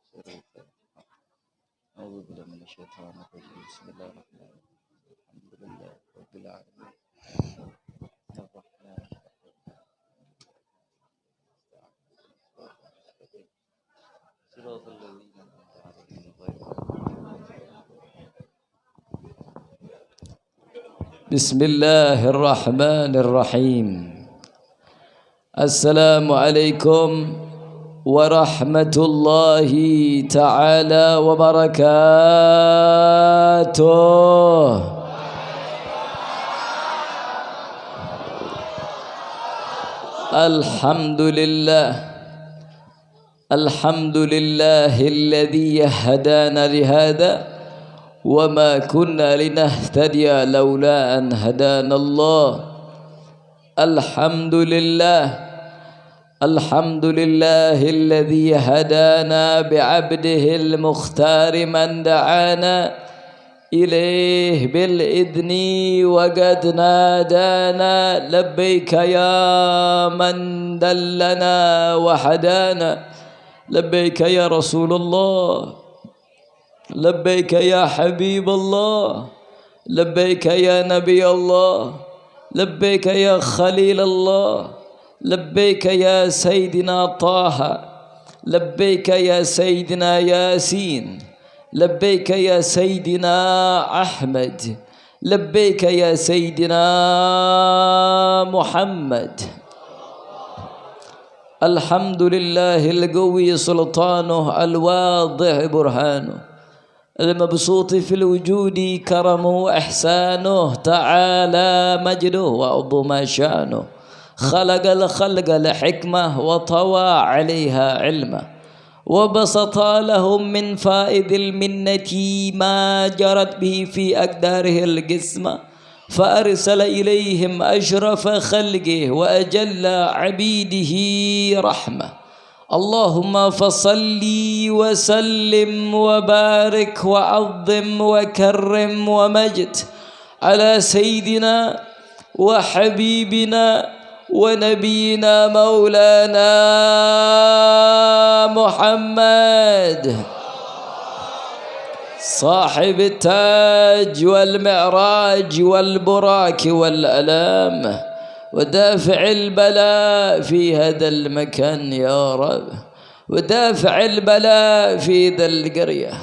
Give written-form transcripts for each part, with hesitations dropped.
شريفا. أعوذ بالله من الشيطان الرجيم. بسم الله الرحمن الرحيم. الحمد لله رب العالمين الرحمن الرحيم صراط الذين أنعمت عليهم غير بسم الله الرحمن الرحيم. السلام عليكم ورحمة الله تعالى وبركاته. الحمد لله الذي هدانا لهذا وما كنا لنهتدي لولا أن هدانا الله. الحمد لله الذي هدانا بعبده المختار من دعانا إليه بالإذن وقد نادانا. لبيك يا من دلنا وهدانا، لبيك يا رسول الله، لبيك يا حبيب الله، لبيك يا نبي الله، لبيك يا خليل الله، لبيك يا سيدنا طه، لبيك يا سيدنا ياسين، لبيك يا سيدنا أحمد، لبيك يا سيدنا محمد. الحمد لله القوي سلطانه، الواضح برهانه، المبسوط في الوجود كرمه وإحسانه، تعالى مجده وعظم شانه. خلق الخلق لحكمة وطوى عليها علمه، وبسط لهم من فائد المنة ما جرت به في أقداره القسمة، فأرسل إليهم أشرف خلقه وأجل عبيده رحمة. اللهم فصل وسلم وبارك وعظم وكرم ومجد على سيدنا وحبيبنا ونبينا مولانا محمد صاحب التاج والمعراج والبراك والألام، ودافع البلاء في هذا المكان يا رب، ودافع البلاء في ذا القرية،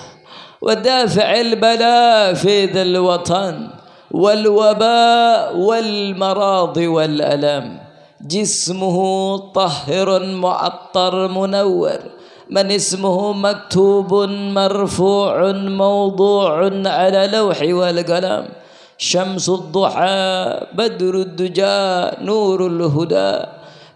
ودافع البلاء في ذا الوطن، والوباء والمراض والألام. جسمه طهر معطر منور، من اسمه مكتوب مرفوع موضوع على لوح والقلم. شمس الضحى بدر الدجى نور الهدى،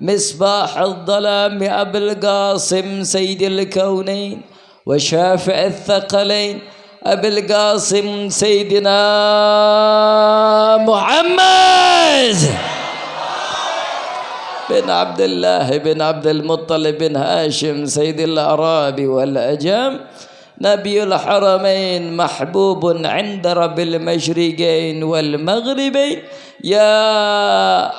مصباح الظلام أبو القاسم سيد الكونين وشافع الثقلين أبي القاسم سيدنا محمد بن عبد الله بن عبد المطلب بن هاشم سيد الأعراب والأجم، نبي الحرمين محبوب عند رب المشرقين والمغربين. يا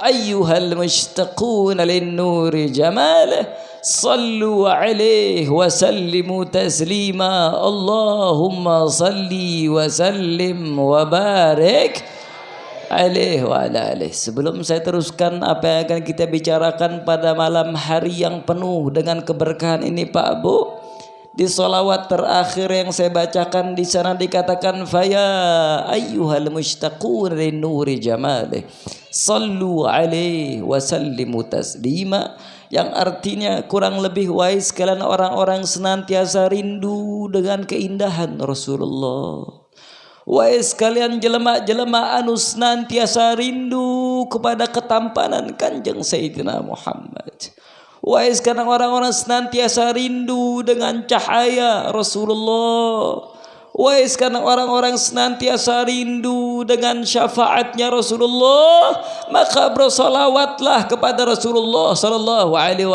أيها المشتقون للنور جماله صلوا عليه وسلموا تسليما. اللهم صل وسلم وبارك alaihi wa ala alihi. Sebelum saya teruskan apa yang akan kita bicarakan pada malam hari yang penuh dengan keberkahan ini Pak Bu, di sholawat terakhir yang saya bacakan di sana dikatakan faya ayyuhal mushtaqun lin nuri jamalih sallu alaihi wa sallimu taslima, yang artinya kurang lebih wahai sekalian orang-orang senantiasa rindu dengan keindahan Rasulullah. Wahai sekalian jelema-jelema anu senantiasa rindu kepada ketampanan Kanjeng Sayyidina Muhammad. Wahai sekalian orang-orang senantiasa rindu dengan cahaya Rasulullah. Wahai sekalian orang-orang senantiasa rindu dengan syafaatnya Rasulullah, maka bersolawatlah kepada Rasulullah sallallahu alaihi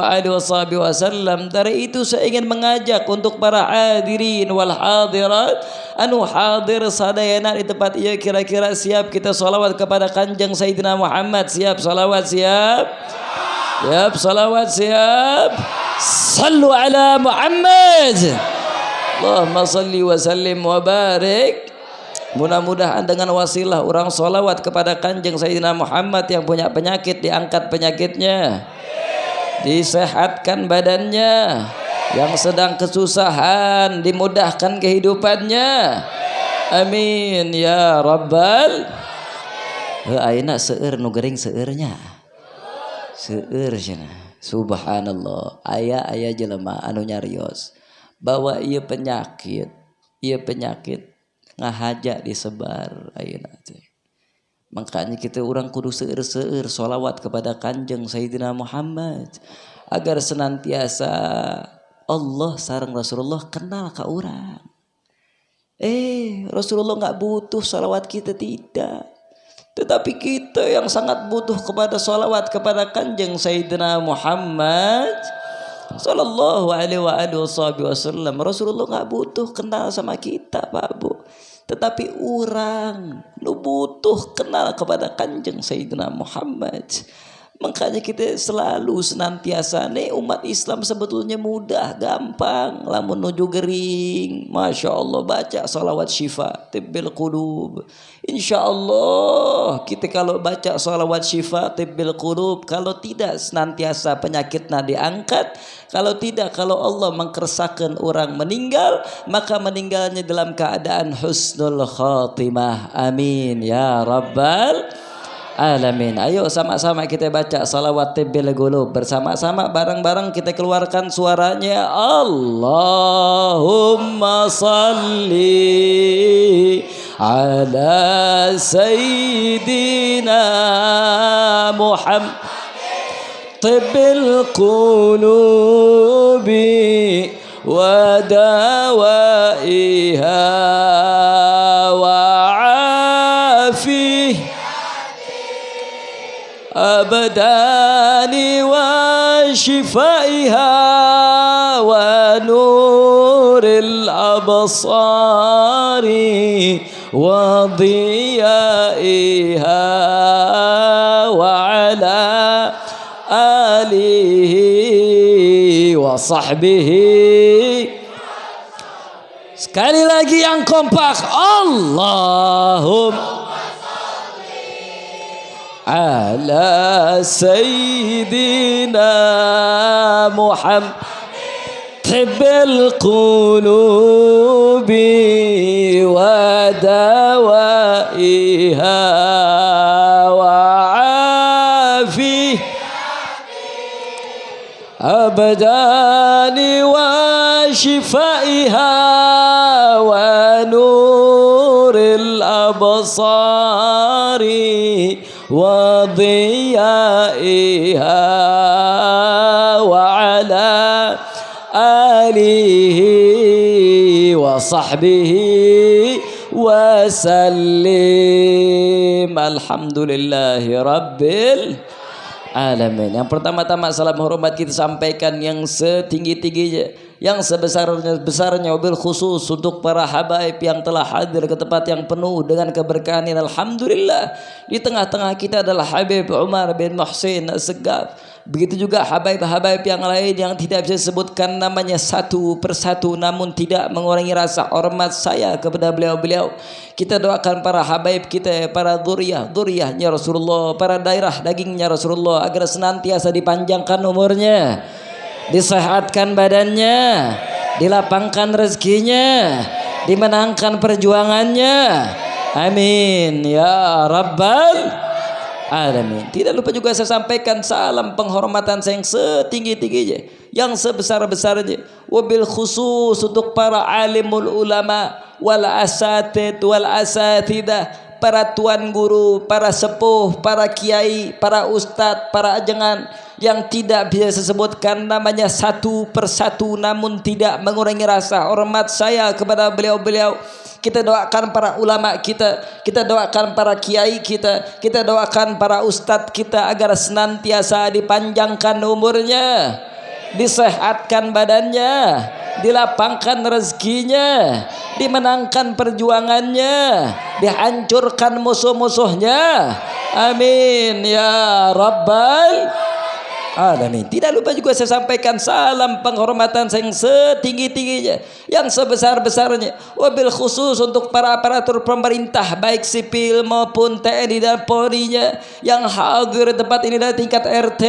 wasallam. Dari itu saya ingin mengajak untuk para hadirin wal hadirat anu hadir sadayana di tempat ia, kira-kira siap kita salawat kepada Kanjeng Sayyidina Muhammad? Siap salawat? Siap? Siap salawat? Siap? Sallu ala Muhammad. Allahumma salli wa sallim wa barik. Mudah-mudahan dengan wasilah orang sholawat kepada Kanjeng Sayyidina Muhammad yang punya penyakit diangkat penyakitnya, disehatkan badannya, yang sedang kesusahan dimudahkan kehidupannya. Amin ya rabbal. Ayeuna seueur nu gering seueurnya. Seueur cenah. Subhanallah. Aya jelema anu nyarios bahwa ieu penyakit ngahaja disebar ayeuna teh. Makanya kita orang kudu seueur-seueur sholawat kepada Kanjeng Sayyidina Muhammad agar senantiasa Allah sareng Rasulullah kenal ka urang. Rasulullah enggak butuh sholawat kita, tidak. Tetapi kita yang sangat butuh kepada sholawat kepada Kanjeng Sayyidina Muhammad sallallahu alaihi wasallam. Rasulullah enggak butuh kenal sama kita, Pak Bu. Tetapi orang lu butuh kenal kepada Kanjeng Sayyidina Muhammad. Makanya kita selalu senantiasa nih, umat Islam sebetulnya mudah, gampang. Lamun nuju gering, Masya Allah baca salawat syifa tibbil qulub. Insya Allah kita kalau baca salawat syifa tibbil qulub, kalau tidak senantiasa penyakitnya diangkat. Kalau tidak, kalau Allah mengkersakan orang meninggal, maka meninggalnya dalam keadaan husnul khatimah. Amin ya rabbal alamin. Ayo sama-sama kita baca salawat tibbil qulub bersama-sama, bareng-bareng kita keluarkan suaranya. Allahumma salli ala sayyidina Muhammad tibbil qulubi wa dawaiha wa afih abdani wa shifaiha wa nuril absari wa diyaiha wa ala alihi wa sahbihi. Sekali lagi yang kompak. Allahumma ala sayyidina Muhammad tibbil qulubi wa dawaiha wa afi abdani wa shifaiha wa nuril absari wa diyaiha wa ala alihi wa sahbihi wa sallim. Alhamdulillahi rabbil alamin. Yang pertama-tama salam hormat kita sampaikan yang setinggi-tingginya, yang sebesar-besarnya, wabil khusus untuk para habaib yang telah hadir ke tempat yang penuh dengan keberkahan. Alhamdulillah, di tengah-tengah kita adalah Habib Umar bin Muhsin As-Segaf. Begitu juga habaib-habaib yang lain yang tidak bisa disebutkan namanya satu persatu, namun tidak mengurangi rasa hormat saya kepada beliau-beliau. Kita doakan para habaib kita, para dzurriyyahnya Rasulullah, para daerah dagingnya Rasulullah, agar senantiasa dipanjangkan umurnya, disehatkan badannya, dilapangkan rezekinya, dimenangkan perjuangannya. Amin ya rabbal alamin. Tidak lupa juga saya sampaikan salam penghormatan saya yang setinggi-tingginya, yang sebesar-besarnya, wabil khusus untuk para alimul ulama wal asatid wal asatidah, para tuan guru, para sepuh, para kiai, para ustadz, para ajengan yang tidak bisa disebutkan namanya satu persatu, namun tidak mengurangi rasa hormat saya kepada beliau-beliau. Kita doakan para ulama kita doakan para kiai kita doakan para ustadz kita agar senantiasa dipanjangkan umurnya, disehatkan badannya, dilapangkan rezekinya, dimenangkan perjuangannya, dihancurkan musuh-musuhnya. Amin ya rabbal alamin. Tidak lupa juga saya sampaikan salam penghormatan yang setinggi-tingginya, yang sebesar-besarnya, wabil khusus untuk para aparatur pemerintah baik sipil maupun TNI dan Polri-nya yang hadir di tempat ini dari tingkat RT,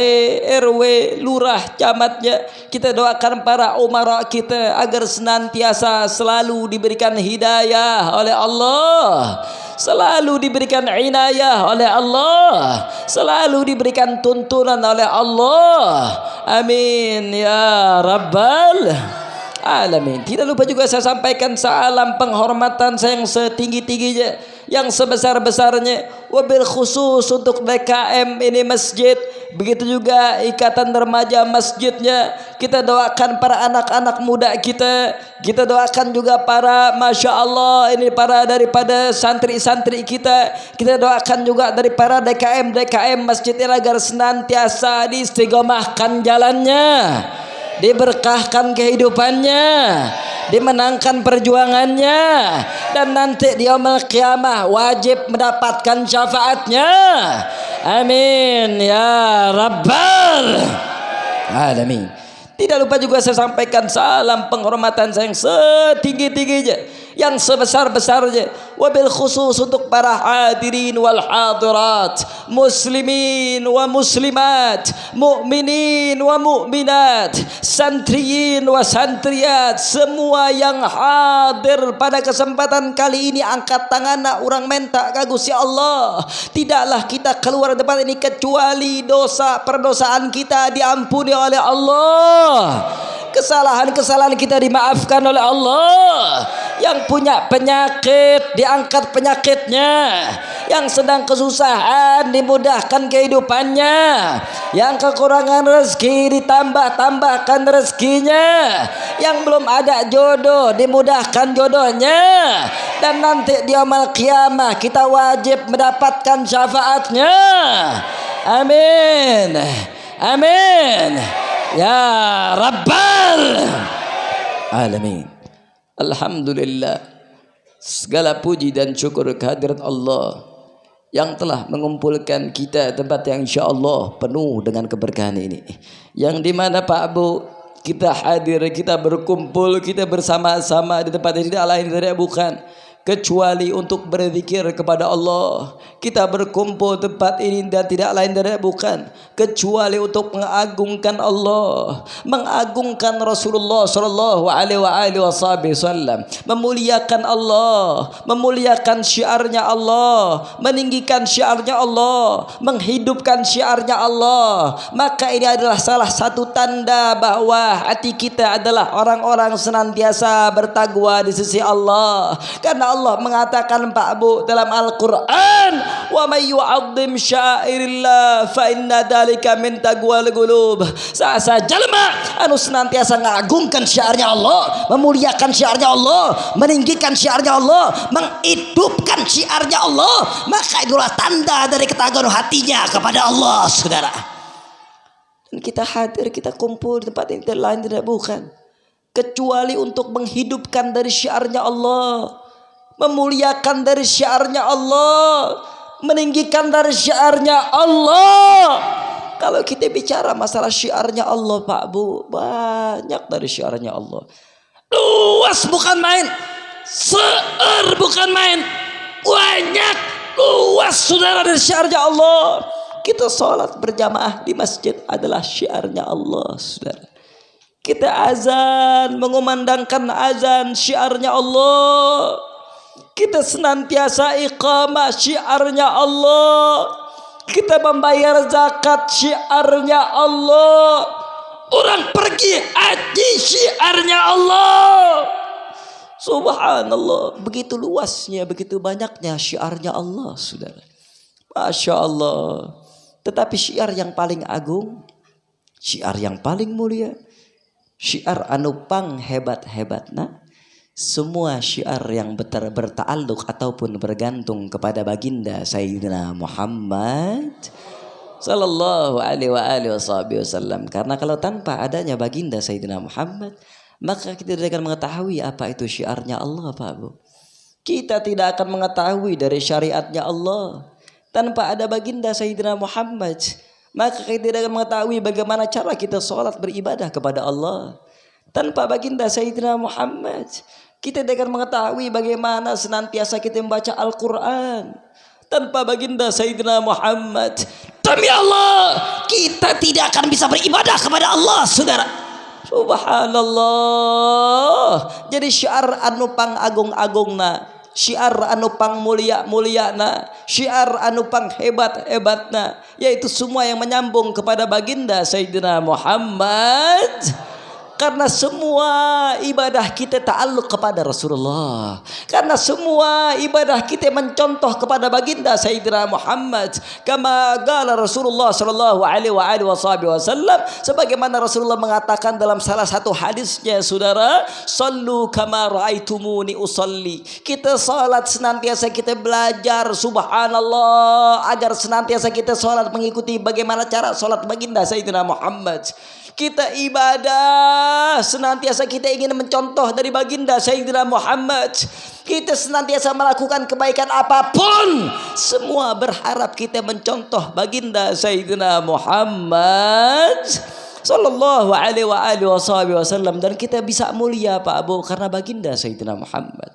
RW, lurah, camatnya. Kita doakan para umara kita agar senantiasa selalu diberikan hidayah oleh Allah, selalu diberikan inayah oleh Allah, selalu diberikan tuntunan oleh Allah. Amin ya rabbal alamin. Tidak lupa juga saya sampaikan salam penghormatan saya yang setinggi-tingginya, yang sebesar-besarnya, wabil khusus untuk DKM ini masjid, begitu juga ikatan remaja masjidnya. Kita doakan para anak-anak muda kita doakan juga para masya Allah ini para daripada santri-santri kita doakan juga dari para DKM masjidnya agar senantiasa diistiqomahkan jalannya, diberkahkan kehidupannya, dimenangkan perjuangannya, dan nanti di yaumul qiyamah wajib mendapatkan syafaatnya. Amin ya rabbal alamin. Tidak lupa juga saya sampaikan salam penghormatan saya yang setinggi-tingginya, yang sebesar-besarnya, wabil khusus untuk para hadirin wal hadirat, muslimin wa muslimat, mu'minin wa mu'minat, santriyin wa santriyat, semua yang hadir pada kesempatan kali ini angkat tangan nak urang minta ka Gusti Allah. Tidaklah kita keluar depan ini kecuali dosa perdosaan kita diampuni oleh Allah, kesalahan-kesalahan kita dimaafkan oleh Allah. Yang punya penyakit diangkat penyakitnya, yang sedang kesusahan dimudahkan kehidupannya, yang kekurangan rezeki ditambah-tambahkan rezekinya, yang belum ada jodoh dimudahkan jodohnya, dan nanti di yaumul qiyamah kita wajib mendapatkan syafaatnya. Amin amin ya rabbal alamin. Alhamdulillah, segala puji dan syukur kehadirat Allah yang telah mengumpulkan kita tempat yang insyaAllah penuh dengan keberkahan ini, yang dimana Pak Bu kita hadir, kita berkumpul, kita bersama-sama di tempat ini tidak lain dari bukan kecuali untuk berzikir kepada Allah. Kita berkumpul tempat ini dan tidak lain dari bukan kecuali untuk mengagungkan Allah, mengagungkan Rasulullah sallallahu alaihi wasallam, memuliakan Allah, memuliakan syiarnya Allah, meninggikan syiarnya Allah, menghidupkan syiarnya Allah. Maka ini adalah salah satu tanda bahwa hati kita adalah orang-orang senantiasa bertakwa di sisi Allah. Karena Allah mengatakan Pak Bu dalam Al-Quran, wa may yu'azzim syairillah fa inna dzalika min taqwal qulub. Sa jalma anu senantiasa ngagungkan syiarnya Allah, memuliakan syiarnya Allah, meninggikan syiarnya Allah, menghidupkan syiarnya Allah, maka itulah tanda dari ketakwaan hatinya kepada Allah, saudara. Dan kita hadir, kita kumpul di tempat ini tidak lain tidak bukan kecuali untuk menghidupkan dari syiarnya Allah, memuliakan dari syiarnya Allah, meninggikan dari syiarnya Allah. Kalau kita bicara masalah syiarnya Allah Pak Bu, banyak dari syiarnya Allah, luas bukan main, seer bukan main, banyak luas saudara dari syiarnya Allah. Kita sholat berjamaah di masjid adalah syiarnya Allah, saudara. Kita azan, mengumandangkan azan, syiarnya Allah. Kita senantiasa iqamah, syiarnya Allah. Kita membayar zakat, syiarnya Allah. Orang pergi haji, syiarnya Allah. Subhanallah, begitu luasnya, begitu banyaknya syiarnya Allah, saudara. Masya Allah. Tetapi syiar yang paling agung, syiar yang paling mulia, syiar anu pang hebat-hebatna, semua syiar yang berta'alluq ataupun bergantung kepada baginda Sayyidina Muhammad sallallahu alaihi wasallam. Karena kalau tanpa adanya baginda Sayyidina Muhammad, maka kita tidak akan mengetahui apa itu syiarnya Allah, Pak Bu. Kita tidak akan mengetahui dari syariatnya Allah. Tanpa ada baginda Sayyidina Muhammad, Maka kita tidak mengetahui bagaimana cara kita sholat beribadah kepada Allah. Tanpa baginda Sayyidina Muhammad, kita tidak mengetahui bagaimana senantiasa kita membaca Al-Quran. Tanpa baginda Sayyidina Muhammad, demi Allah, kita tidak akan bisa beribadah kepada Allah, saudara. Subhanallah. Jadi syiar anu pang agung-agungna, syiar anu pang mulia-muliana, syiar anu pang hebat-hebatna, yaitu semua yang menyambung kepada baginda Sayyidina Muhammad. Karena semua ibadah kita ta'alluq kepada Rasulullah. Karena semua ibadah kita mencontoh kepada baginda Sayyidina Muhammad. Kama qala Rasulullah sallallahu alaihi wasallam, sebagaimana Rasulullah mengatakan dalam salah satu hadisnya, saudara, sallu kama raaitumuni usalli. Kita salat senantiasa kita belajar, subhanallah, agar senantiasa kita salat mengikuti bagaimana cara salat baginda Sayyidina Muhammad. Kita ibadah senantiasa kita ingin mencontoh dari baginda Sayyidina Muhammad. Kita senantiasa melakukan kebaikan apapun, semua berharap kita mencontoh baginda Sayyidina Muhammad sallallahu alaihi wasallam. Dan kita bisa mulia Pak Abu karena baginda Sayyidina Muhammad.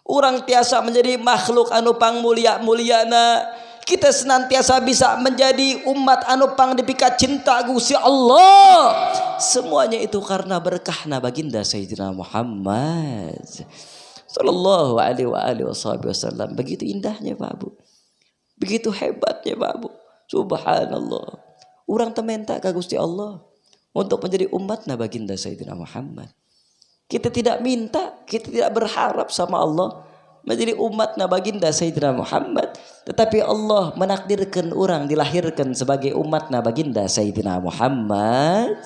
Orang tiasa menjadi makhluk anu pang mulia-muliana. Kita senantiasa bisa menjadi umat anu pang dipikat cinta Gusti Allah. Semuanya itu karena berkahna baginda Sayyidina Muhammad sallallahu alaihi wasallam. Begitu indahnya Pak Abu, begitu hebatnya Pak Abu. Subhanallah. Orang tementa ka Gusti Allah untuk menjadi umatna baginda Sayyidina Muhammad. Kita tidak minta, kita tidak berharap sama Allah menjadi umatna baginda Sayyidina Muhammad, tetapi Allah menakdirkan orang dilahirkan sebagai umatna baginda Sayyidina Muhammad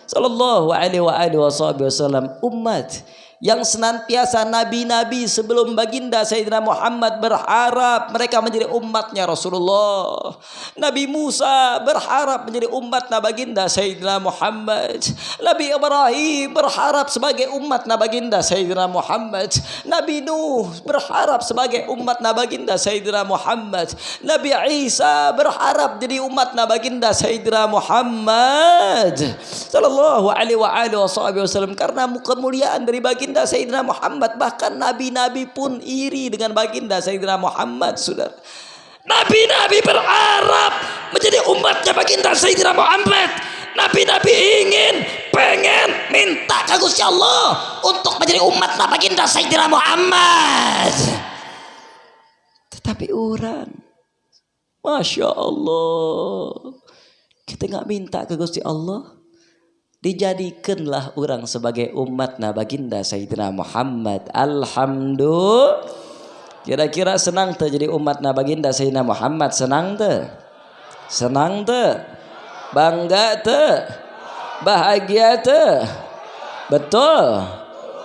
sallallahu alaihi wasallam. Umat yang senantiasa nabi-nabi sebelum baginda Sayyidina Muhammad berharap mereka menjadi umatnya Rasulullah. Nabi Musa berharap menjadi umatnya baginda Sayyidina Muhammad. Nabi Ibrahim berharap sebagai umatnya baginda Sayyidina Muhammad. Nabi Nuh berharap sebagai umatnya baginda Sayyidina Muhammad. Nabi Isa berharap jadi umatnya baginda Sayyidina Muhammad sallallahu alaihi wasallam. Karena kemuliaan dari baginda Sayyidina Muhammad, bahkan nabi-nabi pun iri dengan baginda Sayyidina Muhammad, saudara. Nabi-nabi berharap menjadi umatnya baginda Sayyidina Muhammad. Nabi-nabi pengen minta ke Gusti Allah untuk menjadi umatnya baginda Sayyidina Muhammad. Tetapi orang, Masya Allah, kita nggak minta ke Gusti Allah, dijadikanlah orang sebagai umatna baginda Sayyidina Muhammad. Alhamdulillah. Kira-kira senang tuh jadi umatna baginda Sayyidina Muhammad? Senang tuh? Senang tuh? Bangga tuh? Bahagia tuh? Betul?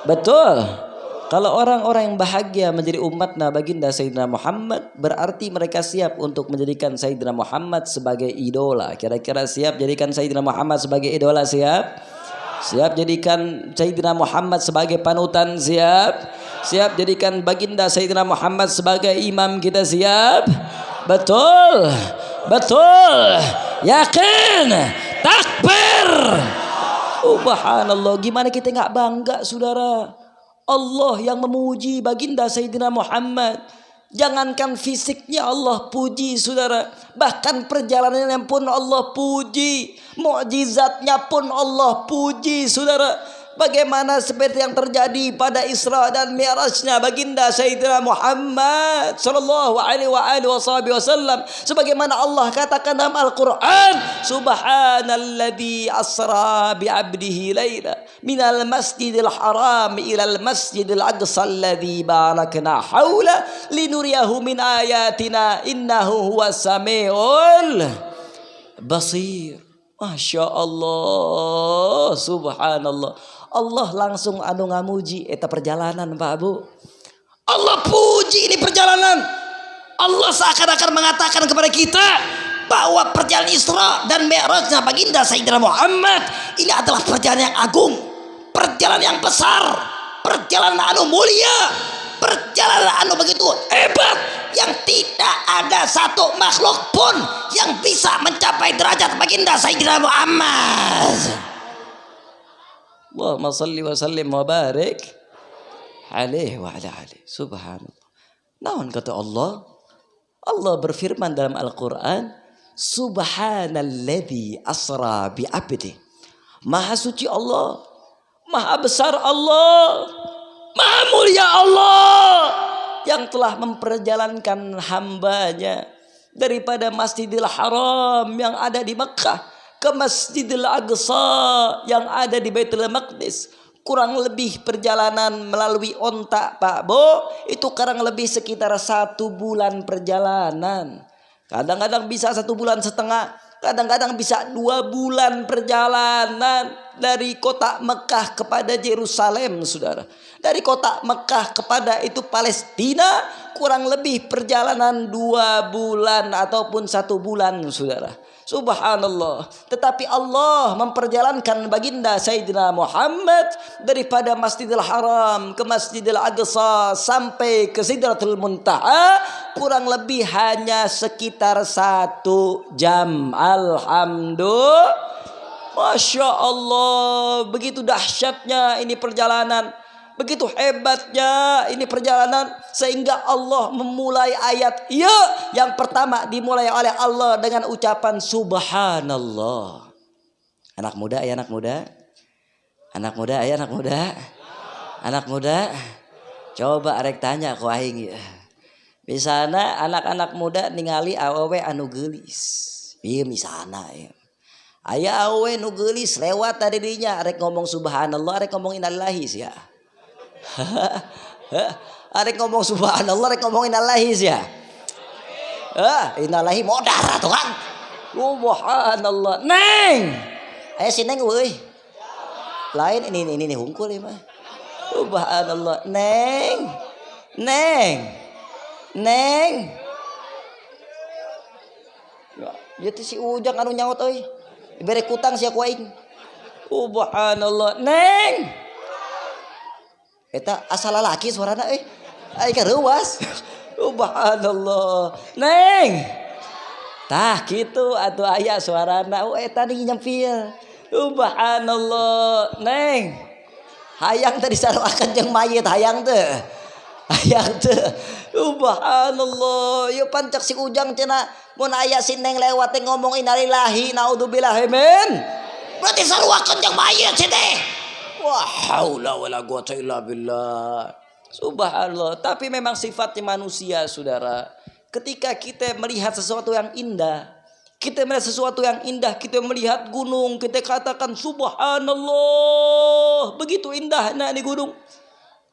Betul. Kalau orang-orang yang bahagia menjadi umatna baginda Sayyidina Muhammad, berarti mereka siap untuk menjadikan Sayyidina Muhammad sebagai idola. Kira-kira siap jadikan Sayyidina Muhammad sebagai idola? Siap? Siap jadikan Sayyidina Muhammad sebagai panutan? Siap? Siap jadikan baginda Sayyidina Muhammad sebagai imam kita? Siap? Betul? Betul? Yakin? Takbir? Subhanallah. Gimana kita nggak bangga, saudara? Allah yang memuji baginda Sayyidina Muhammad. Jangankan fisiknya Allah puji, saudara, bahkan perjalanannya pun Allah puji, mukjizatnya pun Allah puji, saudara. Bagaimana seperti yang terjadi pada Isra dan Mi'rajnya baginda Sayyidina Muhammad sallallahu alaihi wasallam, sebagaimana Allah katakan dalam Al-Qur'an, subhanalladzi asra bi 'abdihi laila minal masjidil haram ilal masjidil aqsa alladzi barakna haula linuriyahu min ayatina innahu huwas samiul basir. Masya Allah, subhanallah. Allah langsung anu ngamuji eta perjalanan, Pak Abu. Allah puji ini perjalanan. Allah seakan-akan mengatakan kepada kita bahwa perjalanan Isra dan Mi'rajnya baginda Sayyidina Muhammad ini adalah perjalanan yang agung, perjalanan yang besar, perjalanan anu mulia, perjalanan anu begitu hebat yang tidak ada satu makhluk pun yang bisa mencapai derajat baginda Sayyidina Muhammad. Allahumma salli wa sallim wa barik alaihi wa ala alihi. Subhanallah. Naon kata Allah? Allah berfirman dalam Al-Quran, Subhanalladzi asra bi abdi. Maha suci Allah, maha besar Allah, maha mulia Allah yang telah memperjalankan hambanya daripada Masjidil Haram yang ada di Mekah ke Masjidil Aqsa yang ada di Baitul Maqdis. Kurang lebih perjalanan melalui onta Pak Bo, itu kurang lebih sekitar 1 bulan perjalanan. Kadang-kadang bisa 1 bulan setengah, kadang-kadang bisa 2 bulan perjalanan dari kota Mekah kepada Yerusalem, saudara. Dari kota Mekah kepada itu Palestina kurang lebih perjalanan 2 bulan ataupun 1 bulan, saudara. Subhanallah. Tetapi Allah memperjalankan baginda Sayyidina Muhammad daripada Masjidil Haram ke Masjidil Aqsa sampai ke Sidratul Muntaha kurang lebih hanya sekitar 1 jam. Alhamdulillah. Masya Allah. Begitu dahsyatnya ini perjalanan. Begitu hebatnya ini perjalanan sehingga Allah memulai ayat yang pertama dimulai oleh Allah dengan ucapan subhanallah. Anak muda ya anak muda. Anak muda ya anak muda. Anak muda. Coba arek tanya ku aing ya. Misalna anak-anak muda ningali awewe anu geulis. Ieu misalna ya. Aya awewe nu geulis lewat tadi dinya arek ngomong subhanallah, arek ngomong innalillahi sia. Arek ngomong subhanallah, arek ngomong innalillahi sia. Innalillahi modar tuh kan. Subhanallah. Neng. Aya si Neng euy. Lain ini hungkul ieu mah. Subhanallah. Neng. Neng. Neng. Ya teh si Ujang anu nyaut euy. Dibere kutang sia ku aing. Subhanallah. Neng. Eta asal lalaki suarana aing kareuwas. Subhanallah. Neng. Tah kitu atuh aya suarana. Eta nih nyempil. Subhanallah. Neng. Hayang teh disaruakeun jeung mayit hayang teh. Hayang teh. Subhanallah. Ieu pancak si Ujang cenah mun aya si Neng lewat teh ngomong innalillahi naudzubillahi min. Berarti saruakeun jeung mayit si teh. Wah, haula wala quwata illa billah. Subhanallah. Tapi memang sifatnya manusia, saudara. Ketika kita melihat sesuatu yang indah, kita melihat sesuatu yang indah, kita melihat gunung, kita katakan subhanallah. Begitu indahnya ini gunung.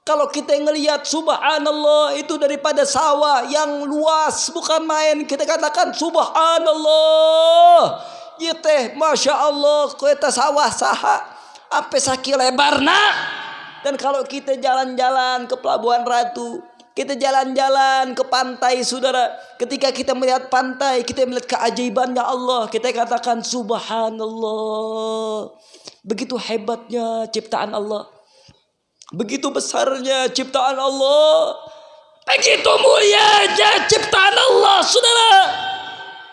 Kalau kita ngelihat subhanallah itu daripada sawah yang luas, bukan main, kita katakan subhanallah. Ieu teh masya Allah, kita sawah saha. Sampai saki lebarna. Dan kalau kita jalan-jalan ke Pelabuhan Ratu, kita jalan-jalan ke pantai, saudara, ketika kita melihat pantai, kita melihat keajaibannya Allah, kita katakan subhanallah. Begitu hebatnya ciptaan Allah, begitu besarnya ciptaan Allah, begitu mulianya ciptaan Allah, saudara.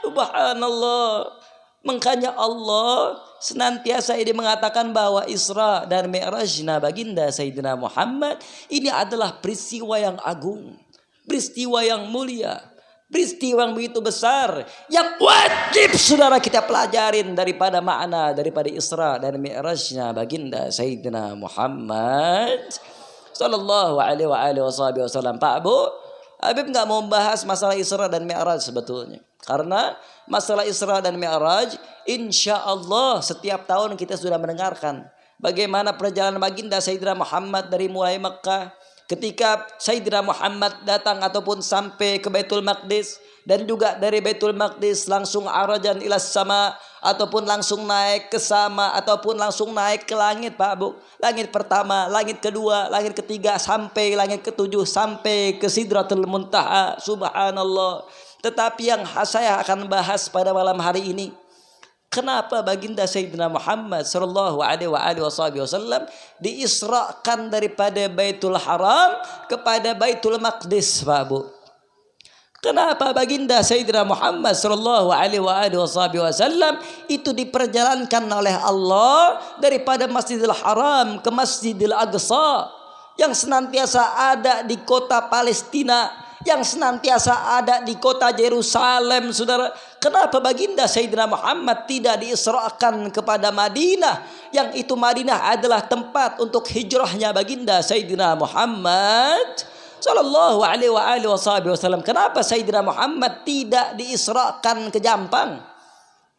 Subhanallah. Makanya Allah senantiasa ini mengatakan bahwa Isra dan Mi'rajna baginda Sayyidina Muhammad ini adalah peristiwa yang agung, peristiwa yang mulia, peristiwa yang begitu besar yang wajib saudara kita pelajarin daripada makna daripada Isra dan Mi'rajna baginda Sayyidina Muhammad sallallahu alaihi wasallam. Pak Bu, Habib nggak mau membahas masalah Isra dan Mi'raj sebetulnya. Karena masalah Isra dan Mi'raj, insya Allah setiap tahun kita sudah mendengarkan bagaimana perjalanan baginda Sayyidina Muhammad dari mulai Mekah. Ketika Sayyidina Muhammad datang ataupun sampai ke Baitul Maqdis. Dan juga dari Baitul Maqdis langsung arajan ilas sama. Ataupun langsung naik ke sama. Ataupun langsung naik ke langit Pak Bu. Langit pertama, langit kedua, langit ketiga. Sampai langit ketujuh. Sampai ke Sidratul Muntaha. Subhanallah. Tetapi yang saya akan bahas pada malam hari ini, Kenapa baginda Sayyidina Muhammad sallallahu alaihi wasallam diisrakan daripada Baitul Haram kepada Baitul Maqdis, Pak Bu? Kenapa baginda Sayyidina Muhammad sallallahu alaihi wasallam itu diperjalankan oleh Allah daripada Masjidil Haram ke Masjidil Aqsa yang senantiasa ada di kota Palestina, yang senantiasa ada di kota Yerusalem, saudara? Kenapa baginda Sayyidina Muhammad tidak diisrakan kepada Madinah, yang itu Madinah adalah tempat untuk hijrahnya baginda Sayyidina Muhammad sallallahu alaihi wasallam? Kenapa Sayyidina Muhammad tidak diisrakan ke Jampang?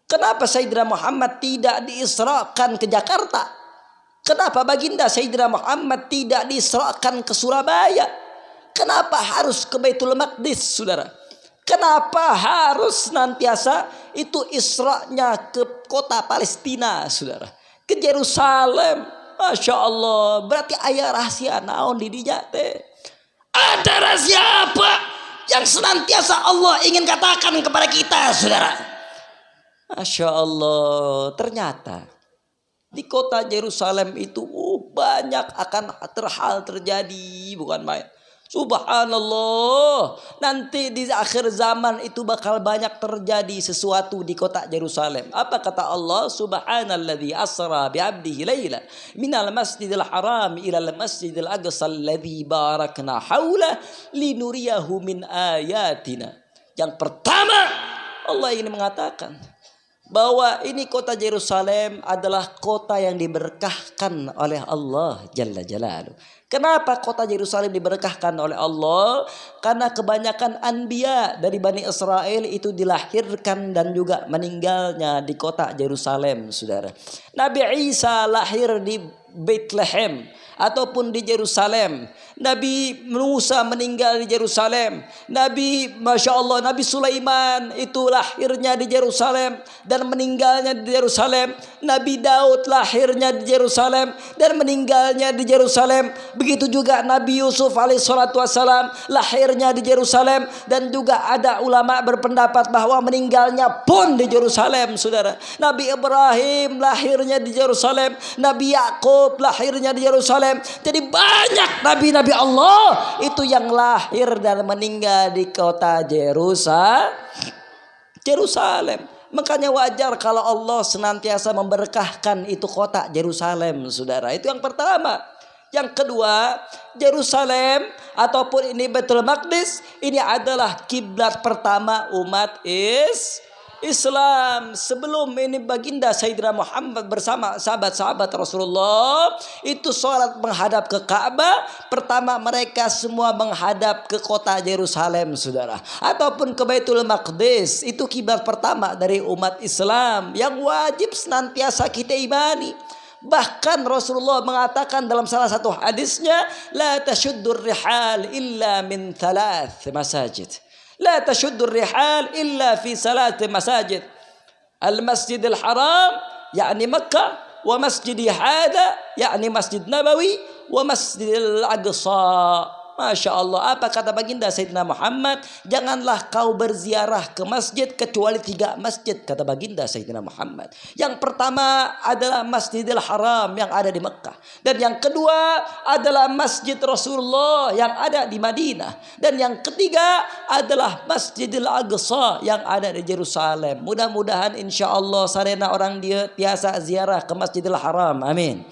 Kenapa Sayyidina Muhammad tidak diisrakan ke Jakarta? Kenapa baginda Sayyidina Muhammad tidak diisrakan ke Surabaya? Kenapa harus ke Baitul Maqdis, saudara? Kenapa harus nantiasa itu Isra'nya ke kota Palestina, saudara? Ke Yerusalem. Masya Allah. Berarti ayah rahasia naon di dinya teh. Ada rahasia apa yang senantiasa Allah ingin katakan kepada kita, saudara? Masya Allah. Ternyata di kota Yerusalem itu banyak akan hal terjadi, bukan main. Subhanallah, nanti di akhir zaman itu bakal banyak terjadi sesuatu di kota Yerusalem. Apa kata Allah? Subhanalladzi asra bi'abdihi laila minal masjidil haram ilal masjidil aqsa alladzi barakna haula linuriyahu min ayatina. Yang pertama, Allah ini mengatakan bahwa ini kota Yerusalem adalah kota yang diberkahkan oleh Allah Jalla Jalaluhu. Kenapa kota Yerusalem diberkahkan oleh Allah? Karena kebanyakan anbiya dari Bani Israel itu dilahirkan dan juga meninggalnya di kota Yerusalem, saudara. Nabi Isa lahir di Bethlehem ataupun di Yerusalem. Nabi Musa meninggal di Yerusalem. Masya Allah, Nabi Sulaiman itu lahirnya di Yerusalem dan meninggalnya di Yerusalem. Nabi Daud lahirnya di Yerusalem dan meninggalnya di Yerusalem. Begitu juga Nabi Yusuf alaihissalatu wassalam lahirnya di Yerusalem, dan juga ada ulama berpendapat bahwa meninggalnya pun di Yerusalem, saudara. Nabi Ibrahim lahirnya di Yerusalem, Nabi Yakub lahirnya di Yerusalem. Jadi banyak nabi-nabi Allah itu yang lahir dan meninggal di kota Yerusalem. Makanya wajar kalau Allah senantiasa memberkahkan itu kota Yerusalem, saudara. Itu yang pertama. Yang kedua, Yerusalem ataupun ini Baitul Maqdis ini adalah kiblat pertama umat Islam. Sebelum ini baginda Sayyidina Muhammad bersama sahabat-sahabat Rasulullah itu sholat menghadap ke Ka'bah, pertama mereka semua menghadap ke kota Yerusalem, saudara, ataupun ke Baitul Maqdis. Itu kiblat pertama dari umat Islam yang wajib senantiasa kita imani. Bahkan Rasulullah mengatakan dalam salah satu hadisnya, la tashuddur rihal illa min thalath masajid. لا تشد الرحال إلا في ثلاث مساجد المسجد الحرام يعني مكة ومسجد هذا يعني مسجد نبوي ومسجد الأقصى. Masya Allah, apa kata baginda Sayyidina Muhammad? Janganlah kau berziarah ke masjid kecuali 3 masjid, kata baginda Sayyidina Muhammad. Yang pertama adalah Masjidil Haram yang ada di Mekah, dan yang kedua adalah Masjid Rasulullah yang ada di Madinah, dan yang ketiga adalah Masjidil Aqsa yang ada di Yerusalem. Mudah-mudahan insya Allah sarena orang dia tiasa ziarah ke Masjidil Haram, amin.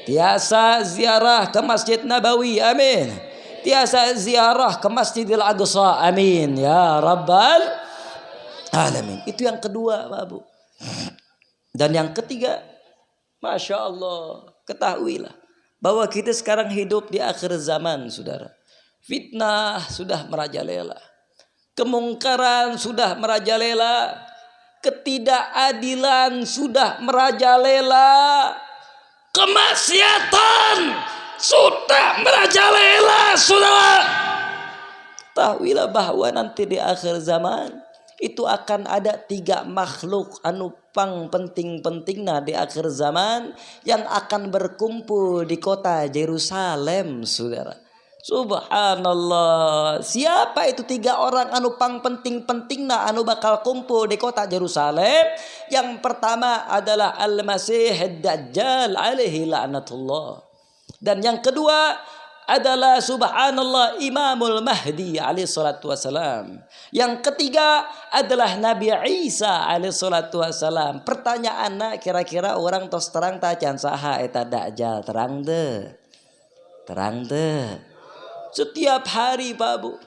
Tiasa ziarah ke Masjid Nabawi, amin. Tiasa ziarah ke Masjidil Aqsa, amin ya rabbal alamin. Itu yang kedua, Pak Bu. Dan yang ketiga, Masya Allah, ketahuilah bahwa kita sekarang hidup di akhir zaman, saudara. Fitnah sudah merajalela, kemungkaran sudah merajalela, ketidakadilan sudah merajalela, kemaksiatan sudah merajalela, saudara. Tahuilah bahwa nanti di akhir zaman itu akan ada 3 makhluk anu pang penting-pentingna di akhir zaman yang akan berkumpul di kota Yerusalem, saudara. Subhanallah. Siapa itu 3 orang anu pang penting-pentingna anu bakal kumpul di kota Yerusalem? Yang pertama adalah Al-Masih Ad-Dajjal alaihi la'natullah. Dan yang kedua adalah subhanallah Imamul Mahdi alaihi salatu wassalam. Yang ketiga adalah Nabi Isa alaihi salatu wassalam. Pertanyaanna kira-kira orang tos terang tacan saha eta Dajjal, terang deh. Terang deh. Setiap hari Pak Bu,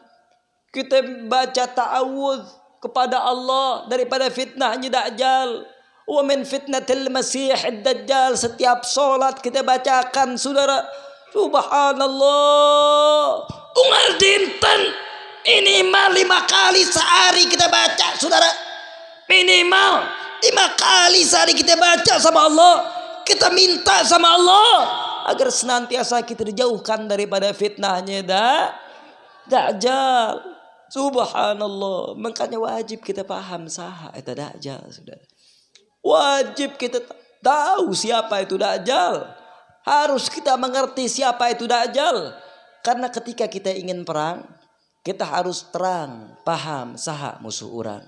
kita baca ta'awudz kepada Allah daripada fitnahnya Dajjal. Wa min fitnatil Masih Ad-Dajjal. Setiap solat kita bacakan saudara. Subhanallah. Ungal dinten minimal 5 kali sehari kita baca saudara. Minimal 5 kali sehari kita baca sama Allah. Kita minta sama Allah agar senantiasa kita dijauhkan daripada fitnahnya Dajjal. Subhanallah. Makanya wajib kita paham saha eta Dajjal, saudara. Wajib kita tahu siapa itu Dajjal. Harus kita mengerti siapa itu Dajjal. Karena ketika kita ingin perang, kita harus terang, paham saha musuh orang.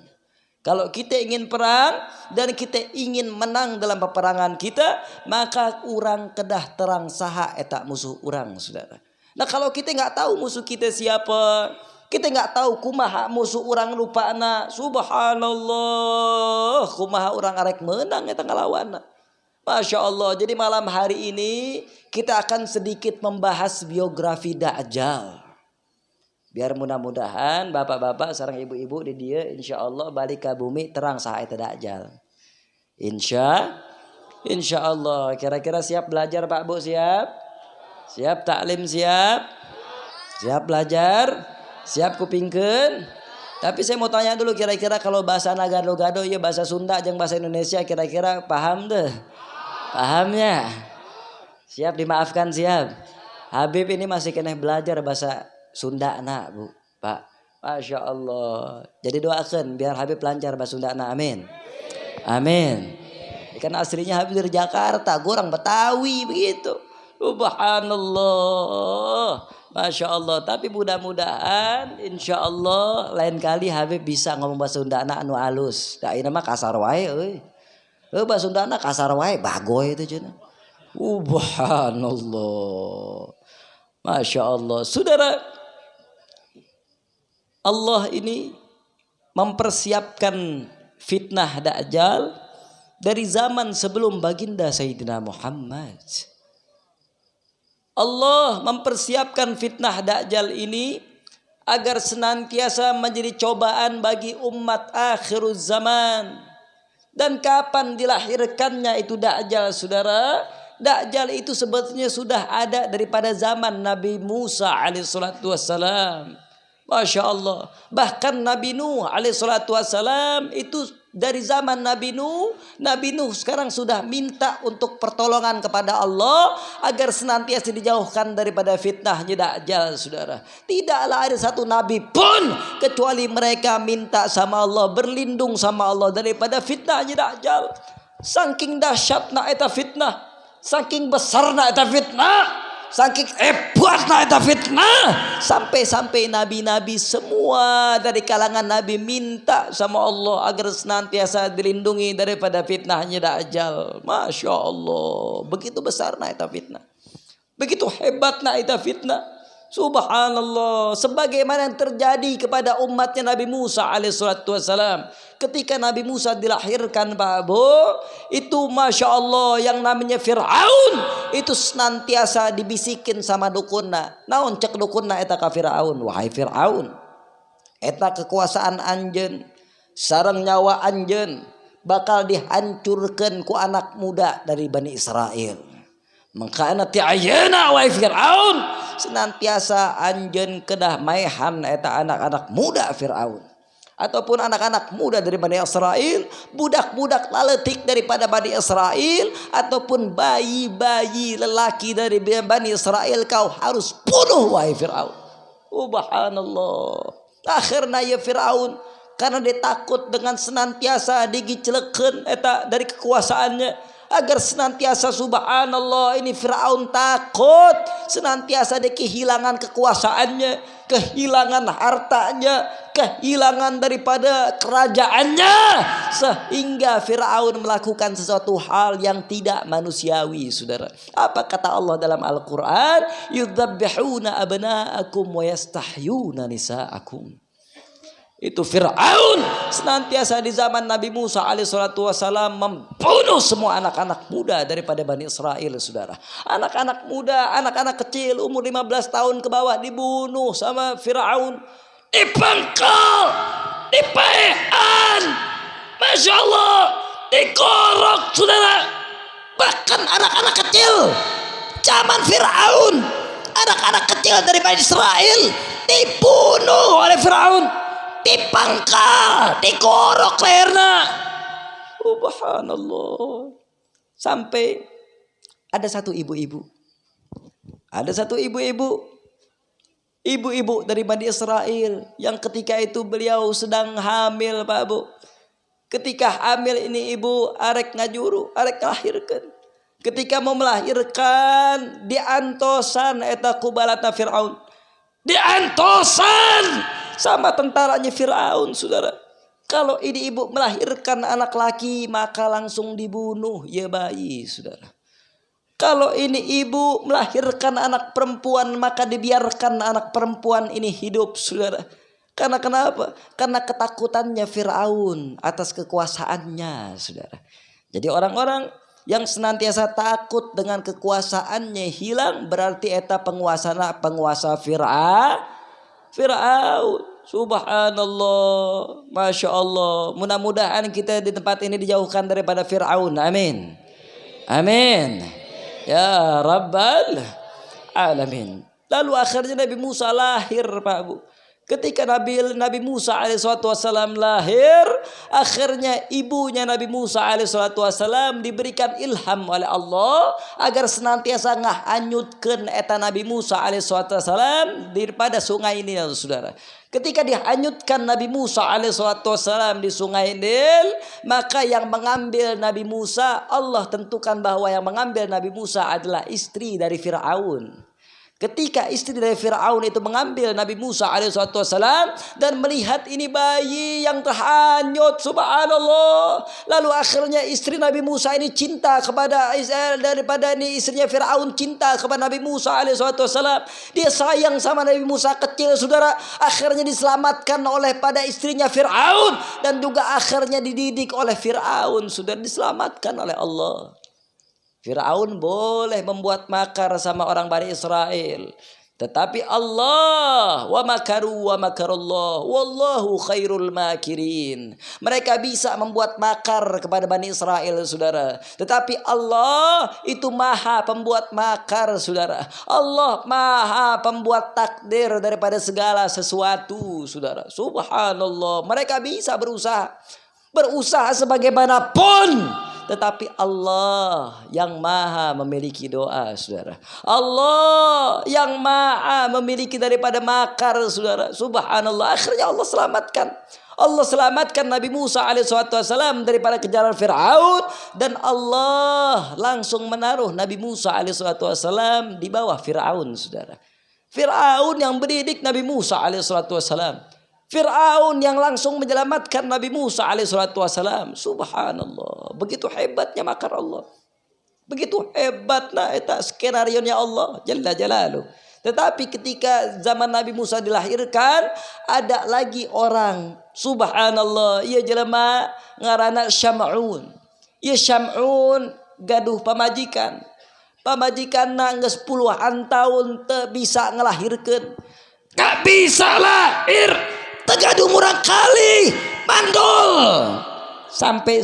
Kalau kita ingin perang dan kita ingin menang dalam peperangan kita, maka urang kedah terang saha eta musuh urang, saudara. Nah kalau kita nggak tahu musuh kita siapa, kita nggak tahu kumaha musuh urang lupana, subhanallah, kumaha urang arek menang eta ngalawanna. Masya Allah. Jadi malam hari ini kita akan sedikit membahas biografi Dajjal. Biar mudah-mudahan bapak-bapak sareng ibu-ibu di dia insya Allah balik ke bumi terang saha eta Dajjal. Insya Allah. Kira-kira siap belajar Pak Bu? Siap? Siap taklim? Siap? Siap belajar? Siap kupingkeun? Tapi saya mau tanya dulu, kira-kira kalau bahasa Nagado-Gado ya bahasa Sunda jeung bahasa Indonesia kira-kira paham deh? Pahamnya? Siap dimaafkan? Siap? Habib ini masih kena belajar bahasa Sunda nak Bu, Pak. Masya Allah. Jadi doakan biar Habib lancar bahasa Sunda nak. Amin. Amin. Kan aslinya Habib dari Jakarta, gue orang Betawi begitu. Subhanallah. Masya Allah. Tapi mudah-mudahan insya Allah lain kali Habib bisa ngomong bahasa Sunda nak anu alus. Da ini mah kasar wae euy. Bahasa Sunda nak kasar wae bagoy itu cenah. Subhanallah. Masya Allah. Saudara, Allah ini mempersiapkan fitnah Dajjal dari zaman sebelum baginda Sayyidina Muhammad. Allah mempersiapkan fitnah Dajjal ini agar senantiasa menjadi cobaan bagi umat akhir zaman. Dan kapan dilahirkannya itu Dajjal, saudara? Dajjal itu sebetulnya sudah ada daripada zaman Nabi Musa alaihissalatu wassalam. Masya Allah. Bahkan Nabi Nuh alaihissalatu wassalam itu dari zaman Nabi Nuh. Nabi Nuh sekarang sudah minta untuk pertolongan kepada Allah agar senantiasa dijauhkan daripada fitnahnya Dajjal, saudara. Tidaklah ada satu nabi pun kecuali mereka minta sama Allah, berlindung sama Allah daripada fitnahnya Dajjal. Saking dahsyatna eta fitnah, saking besarna eta fitnah, saking hebatna eta fitnah, sampai-sampai nabi-nabi semua dari kalangan nabi minta sama Allah agar senantiasa dilindungi daripada fitnahnya Dajjal. Masya Allah. Begitu besarna eta fitnah, begitu hebatna eta fitnah. Subhanallah. Sebagaimana yang terjadi kepada umatnya Nabi Musa alaihissalatu wassalam. Ketika Nabi Musa dilahirkan Pak Bu, itu Masya Allah yang namanya Fir'aun itu senantiasa dibisikin sama dukunna. Naon cek dukunna eta ka Fir'aun. Wahai Fir'aun, eta kekuasaan anjeun sareng nyawa anjeun bakal dihancurkan ku anak muda dari Bani Israel. Mangkana ti ayeuna wahai Fir'aun senantiasa anjeun kedah maehan eta anak-anak muda Fir'aun ataupun anak-anak muda dari Bani Israel, budak-budak laletik daripada Bani Israel ataupun bayi-bayi lelaki dari Bani Israel kau harus bunuh wahai Fir'aun. Subhanallah. Akhirna ya Fir'aun karena dia takut dengan senantiasa digicelekeun eta dari kekuasaannya, agar senantiasa subhanallah ini Firaun takut, senantiasa dia kehilangan kekuasaannya, kehilangan hartanya, kehilangan daripada kerajaannya, sehingga Firaun melakukan sesuatu hal yang tidak manusiawi, saudara. Apa kata Allah dalam Al-Quran? Yudzabbihuna abna'akum wa yastahyuna nisa'akum. Itu Fir'aun senantiasa di zaman Nabi Musa alaihissalatu wassalam membunuh semua anak-anak muda daripada Bani Israel, saudara. Anak-anak muda, anak-anak kecil umur 15 tahun ke bawah dibunuh sama Fir'aun. Dipengkal, dipehan, Masya Allah, dikorok, saudara. Bahkan anak-anak kecil zaman Fir'aun, anak-anak kecil dari Bani Israel dibunuh oleh Fir'aun, dipangkal, dikorok lehernya. Subhanallah. Sampai ada satu ibu-ibu dari Bani Israel yang ketika itu beliau sedang hamil, Pak Bu. Ketika hamil ini ibu arek ngajuru, arek melahirkan. Ketika mau melahirkan diantosan eta kubalata Fir'aun. Diantosan sama tentaranya Fir'aun, saudara. Kalau ini ibu melahirkan anak laki maka langsung dibunuh ya bayi, saudara. Kalau ini ibu melahirkan anak perempuan maka dibiarkan anak perempuan ini hidup, saudara. Karena kenapa? Karena ketakutannya Fir'aun atas kekuasaannya, saudara. Jadi orang-orang yang senantiasa takut dengan kekuasaannya hilang, berarti eta penguasa Fir'aun. Subhanallah, Masya Allah. Mudah-mudahan kita di tempat ini dijauhkan daripada Fir'aun. Amin. Amin. Ya Rabbal Alamin. Lalu akhirnya Nabi Musa lahir, Pak Bu. Ketika Nabi Musa alaihissalam lahir, akhirnya ibunya Nabi Musa alaihissalam diberikan ilham oleh Allah agar senantiasa ngahanyutkeun eta Nabi Musa alaihissalam daripada sungai Nil, saudara. Ketika dihanyutkan Nabi Musa alaihissalam di sungai Nil, maka yang mengambil Nabi Musa, Allah tentukan bahwa yang mengambil Nabi Musa adalah istri dari Fir'aun. Ketika istri dari Fir'aun itu mengambil Nabi Musa alaihissalam dan melihat ini bayi yang terhanyut, subhanallah. Lalu akhirnya istri Nabi Musa ini cinta kepada daripada ini istrinya Fir'aun cinta kepada Nabi Musa alaihissalam. Dia sayang sama Nabi Musa kecil, saudara. Akhirnya diselamatkan oleh pada istrinya Fir'aun dan juga akhirnya dididik oleh Fir'aun, sudah diselamatkan oleh Allah. Fir'aun boleh membuat makar sama orang Bani Israel, tetapi Allah wa makaru wa makarullah wallahu khairul makirin. Mereka bisa membuat makar kepada Bani Israel, saudara, tetapi Allah itu maha pembuat makar, saudara. Allah maha pembuat takdir daripada segala sesuatu, saudara. Subhanallah. Mereka bisa berusaha sebagaimanapun, tetapi Allah yang maha memiliki doa, saudara. Allah yang maha memiliki daripada makar, saudara. Subhanallah. Akhirnya Allah selamatkan Nabi Musa alaihissalam daripada kejaran Fir'aun. Dan Allah langsung menaruh Nabi Musa alaihissalam di bawah Fir'aun, saudara. Fir'aun yang mendidik Nabi Musa alaihissalam. Fir'aun yang langsung menyelamatkan Nabi Musa alaihissalam. Subhanallah. Begitu hebatnya makar Allah. Begitu hebatnya eta skenario-nya Allah Jalla Jalaluh. Tetapi ketika zaman Nabi Musa dilahirkan, ada lagi orang, subhanallah, ia jelema ngarana Syam'un. Ia Syam'un gaduh pamajikan. Pamajikanna geus puluhan tahun teu bisa ngelahirkeun. Gak bisa lahir. Tegaduh murang kali mandul. Sampai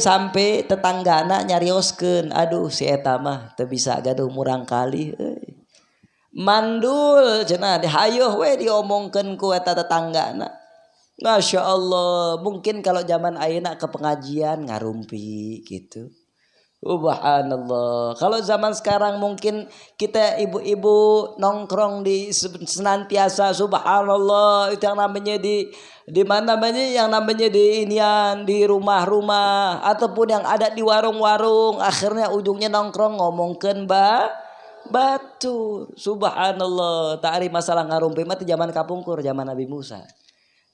tetanggana nyarioskeun, aduh si eta mah teu bisa gaduh murang kali mandul cenah dihayeuh we diomongkeun ku eta tetanggana. Masya Allah. Mungkin kalau zaman ayeuna ke pengajian ngarumpi gitu. Subhanallah. Kalau zaman sekarang mungkin kita ibu-ibu nongkrong di senantiasa subhanallah, itu yang namanya di mana namanya yang namanya di inian di rumah-rumah ataupun yang ada di warung-warung, akhirnya ujungnya nongkrong ngomongkeun batu. Subhanallah. Ta'ari masalah ngarumpi mah zaman kapungkur zaman Nabi Musa.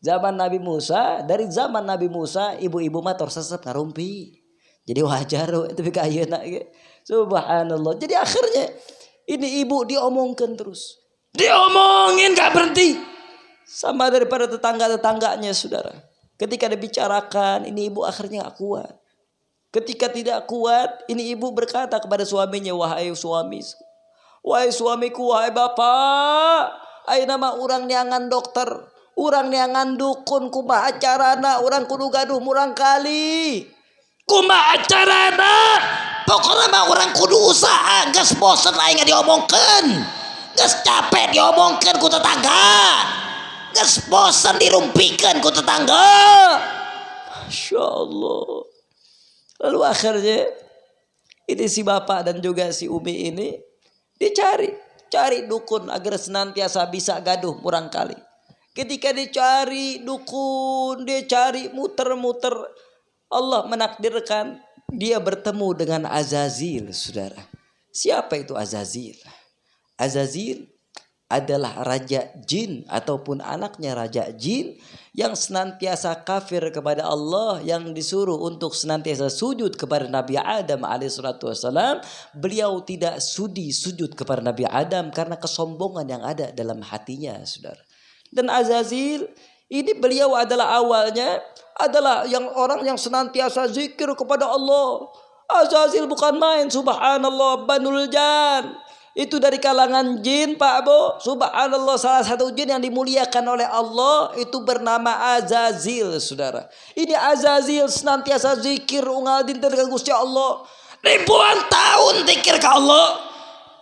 Zaman Nabi Musa, dari zaman Nabi Musa ibu-ibu mah tersesat ngarumpi. Jadi wajar itu ayeuna ge. Subhanallah. Jadi akhirnya ini ibu diomongkan terus. Diomongin gak berhenti. Sama daripada tetangga-tetangganya saudara. Ketika dibicarakan ini ibu akhirnya gak kuat. Ketika tidak kuat ini ibu berkata kepada suaminya, wahai suami. Wahai suamiku, wahai bapak. Ayeuna mah urang neangan dokter. Urang neangan dukun kumaha acarana. Urang kudu gaduh murang kali. Kumaha acarana? Pokoknya mah orang kudu usaha. Geus bosen aing diomongkeun. Geus capek diomongkeun ku tetangga. Geus bosen dirumpikeun ku tetangga. Masya Allah. Lalu akhirnya ini si bapak dan juga si umi ini cari dukun agar senantiasa bisa gaduh murang kali. Ketika dicari dukun, dia cari muter-muter, Allah menakdirkan dia bertemu dengan Azazil, saudara. Siapa itu Azazil? Azazil adalah raja jin ataupun anaknya raja jin yang senantiasa kafir kepada Allah, yang disuruh untuk senantiasa sujud kepada Nabi Adam alaihissalam. Beliau tidak sudi sujud kepada Nabi Adam karena kesombongan yang ada dalam hatinya, saudara. Dan Azazil ini beliau adalah awalnya adalah orang yang senantiasa zikir kepada Allah. Azazil bukan main, subhanallah, Banul Jan. Itu dari kalangan jin, Pak Bo. Subhanallah, salah satu jin yang dimuliakan oleh Allah itu bernama Azazil, saudara. Ini Azazil senantiasa zikir unggal dinten ka Gusti Allah. Ribuan tahun zikir ke Allah.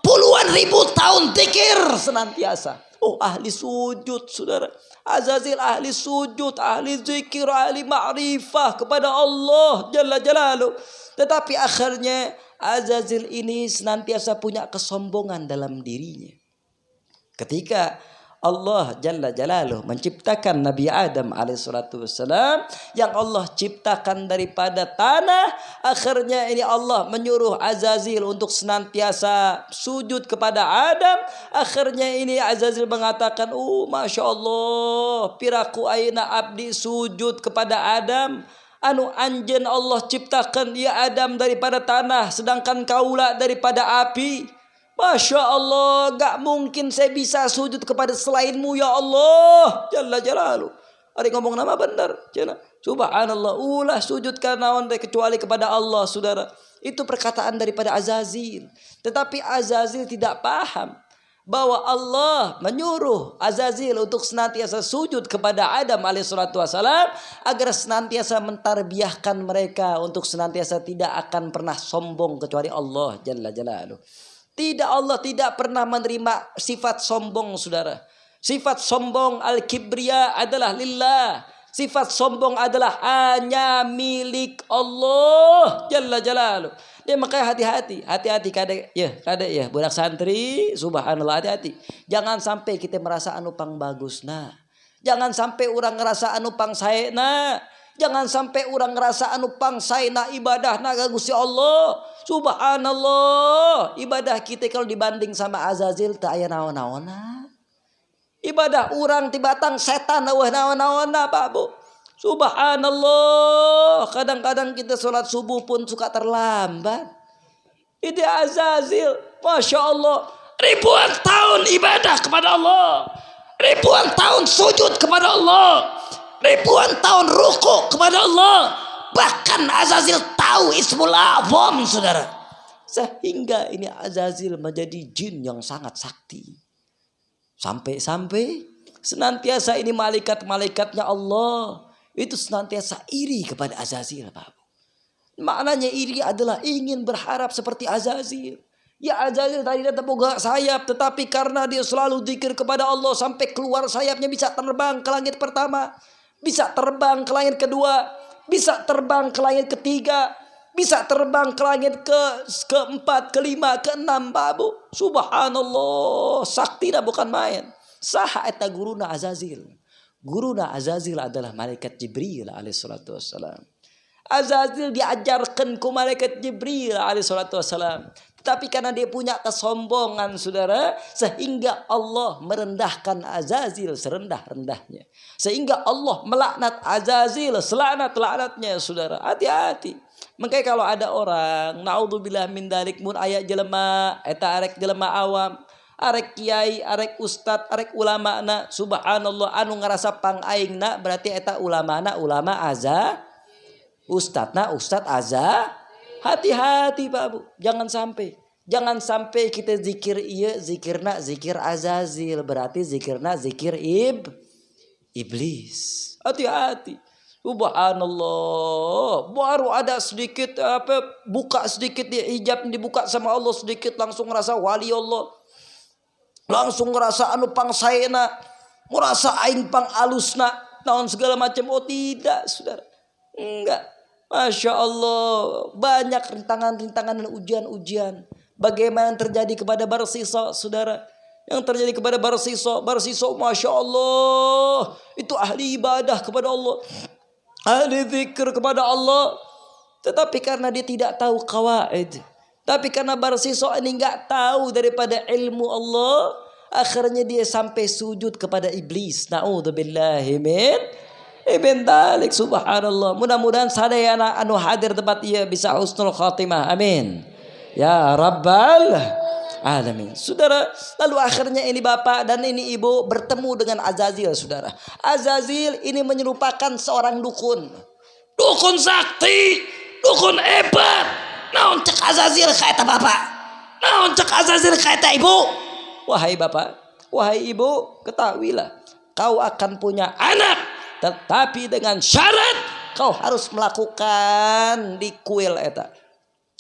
Puluhan ribu tahun zikir senantiasa. Oh, ahli sujud, saudara. Azazil ahli sujud, ahli zikir, ahli ma'rifah kepada Allah Jalla Jalaluh. Tetapi akhirnya Azazil ini senantiasa punya kesombongan dalam dirinya. Ketika Allah Jalla Jalaluh menciptakan Nabi Adam alaihissalam yang Allah ciptakan daripada tanah, akhirnya ini Allah menyuruh Azazil untuk senantiasa sujud kepada Adam. Akhirnya ini Azazil mengatakan, Masya Allah, piraku ayeuna abdi sujud kepada Adam. Anu anjen Allah ciptakan ya Adam daripada tanah, sedangkan kaula daripada api. Masya Allah, gak mungkin saya bisa sujud kepada selainmu ya Allah Jalla Jalaluh. Ada ngomong nama benar, subhanallah, ulah sujud karena kecuali kepada Allah, saudara. Itu perkataan daripada Azazil. Tetapi Azazil tidak paham bahwa Allah menyuruh Azazil untuk senantiasa sujud kepada Adam alaihissalam agar senantiasa mentarbiahkan mereka untuk senantiasa tidak akan pernah sombong kecuali Allah Jalla Jalaluh. Allah tidak pernah menerima sifat sombong, saudara. Sifat sombong al-kibriya adalah lillah. Sifat sombong adalah hanya milik Allah Jalla Jalaluh. Dia makanya hati-hati kadek ya budak santri, subhanallah, hati-hati. Jangan sampai kita merasa anu pang bagusna. Jangan sampai orang ngerasa anu pang saena. Jangan sampai orang ngerasa anu pang saena ibadah naga Gusti Allah. Subhanallah. Ibadah kita kalau dibanding sama Azazil tak aya naon-naonna. Ibadah orang tibatang setan eueuh naon-naonna, Pak Bu. Subhanallah. Kadang-kadang kita sholat subuh pun suka terlambat. Itu Azazil, Masya Allah, ribuan tahun ibadah kepada Allah, ribuan tahun sujud kepada Allah, ribuan tahun ruku kepada Allah. Bahkan Azazil tahu Ismul A'zam, saudara. Sehingga ini Azazil menjadi jin yang sangat sakti. Sampai senantiasa ini malaikat-malaikatnya Allah itu senantiasa iri kepada Azazil, Pak. Maknanya iri adalah ingin berharap seperti Azazil. Ya, Azazil tadi datang boga sayap, tetapi karena dia selalu zikir kepada Allah sampai keluar sayapnya bisa terbang ke langit pertama, bisa terbang ke langit kedua, bisa terbang ke langit ketiga, Bisa terbang ke langit keempat, kelima, keenam, Pak Bu. Subhanallah, sakti dah bukan main. Saha eta guruna Azazil. Guruna Azazil adalah malaikat Jibril alaihi salatu wassalam. Azazil diajarkan ku malaikat Jibril alaihi salatu wassalam. Tetapi karena dia punya kesombongan, saudara, sehingga Allah merendahkan Azazil serendah-rendahnya. Sehingga Allah melaknat Azazil selaknat-laknatnya, saudara. Hati-hati. Makanya kalau ada orang, naudzubillah min dalik, mun aya jelema eta arek jelema awam, arek kiai, arek ustad, arek ulama na, subhanallah anu ngarasa pang aingna berarti eta ulama na ulama aza, ustadna ustad aza. Hati-hati Pak Bu, jangan sampai kita zikir iya, zikirna zikir Azazil, berarti zikirna zikir iblis. Hati-hati. Subhanallah, baru ada sedikit buka sedikit di hijab dibuka sama Allah sedikit, langsung ngerasa wali Allah, langsung ngerasa anu pang saena, ngerasa aing pang alusna, naon segala macam. Oh tidak, saudara, enggak. Masya Allah, banyak rintangan-rintangan dan ujian-ujian. Bagaimana yang terjadi kepada Barsisa, saudara? Yang terjadi kepada Barsisa, Masya Allah, itu ahli ibadah kepada Allah, ahli zikir kepada Allah. Tetapi karena dia tidak tahu qawaid, tapi karena Barsisa ini enggak tahu daripada ilmu Allah, akhirnya dia sampai sujud kepada iblis. Na'udzubillahi min dalik. Subhanallah. Mudah-mudahan sadayana anu hadir tempat ieu bisa husnul khatimah. Amin. Ya Rabbal alamin. Saudara, lalu akhirnya ini bapak dan ini ibu bertemu dengan Azazil, saudara. Azazil ini menyerupakan seorang dukun. Dukun sakti, dukun hebat. Naon cek Azazil ka eta bapak? Naon cek Azazil ka eta ibu? Wahai bapak, wahai ibu, ketahuilah kau akan punya anak, tetapi dengan syarat kau harus melakukan di kuil eta.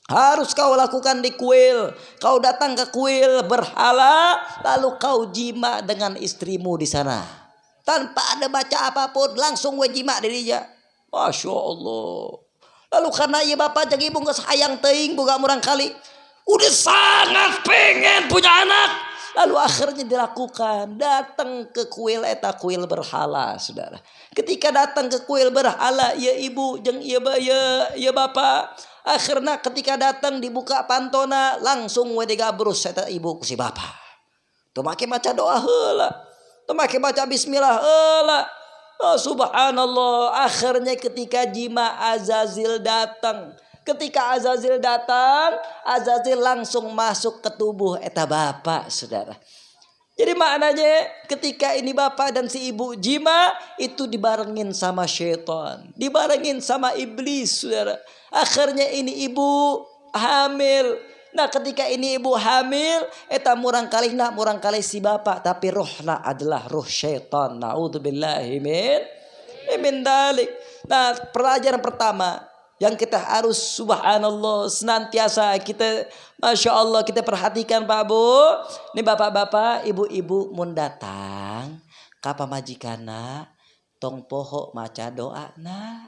Harus kau lakukan di kuil. Kau datang ke kuil berhala, lalu kau jima dengan istrimu di sana. Tanpa ada baca apapun, langsung we jima dirinya. Masya Allah. Lalu karena ieu bapak jeung ibu geus hayang teuing boga murang kali, udah sangat pengen punya anak. Lalu akhirnya dilakukan, datang ke kuil eta, kuil berhala, saudara. Ketika datang ke kuil berhala, ya ibu jeung ya bapak, akhirnya ketika datang dibuka pantona, langsung we digabrus eta ibu ku si bapak. Teu make baca doa heula, teu make baca bismillah heula. Oh, subhanallah, akhirnya ketika jima Azazil datang. Ketika Azazil datang, Azazil langsung masuk ke tubuh eta bapak, saudara. Jadi maknanya ketika ini bapak dan si ibu jima, itu dibarengin sama syaitan, dibarengin sama iblis, saudara. Akhirnya ini ibu hamil. Nah ketika ini ibu hamil, eta murang kali si bapak, tapi rohna adalah roh syaitan. Naudzubillahi min dalik. Nah pelajaran pertama yang kita harus subhanallah senantiasa kita, masya Allah, kita perhatikan Pak Bu. Ini bapak-bapak, ibu-ibu mun datang ka pamajikana tong poho maca doa na.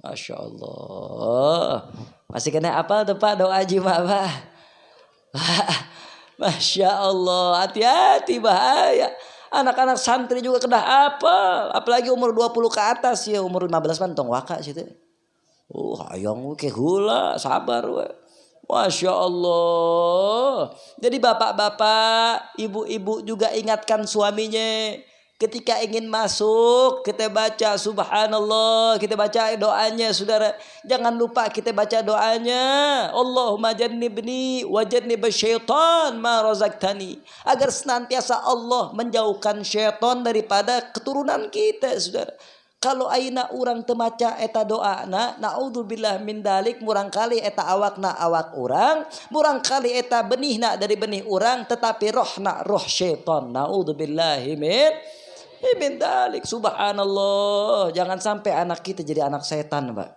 Masya Allah. Masih kena apa tuh Pak doa jima Pak? Masya Allah, hati-hati bahaya. Anak-anak santri juga kena apa? Apalagi umur 20 ke atas ya, umur 15 man tong waka situ. Hayang ke hula, sabar we. Masya Allah. Jadi bapak-bapak, ibu-ibu juga ingatkan suaminya. Ketika ingin masuk, kita baca subhanallah, kita baca doanya, saudara. Jangan lupa kita baca doanya. Allahumma jannibni wa jannib syaitan ma razaqtani. Agar senantiasa Allah menjauhkan syaitan daripada keturunan kita, saudara. Kalau aina urang teu maca eta doana, naudzubillah min dalik, murang kali eta awakna awak urang, murang kali eta benihna dari benih urang, tetapi rohna roh syaitan. Naudzubillahi min dalik. Subhanallah. Jangan sampai anak kita jadi anak setan, Pak.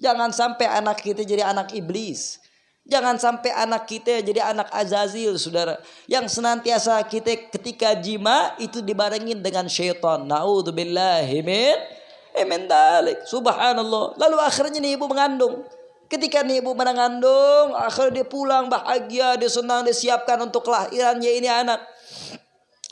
Jangan sampai anak kita jadi anak iblis. Jangan sampai anak kita jadi anak Azazil, saudara. Yang senantiasa kita ketika jima itu dibarengin dengan syaitan. Na'udzubillahi min dalik. Subhanallah. Lalu akhirnya nih ibu mengandung. Ketika nih ibu mengandung, akhirnya dia pulang bahagia, dia senang, dia siapkan untuk kelahirannya ini anak.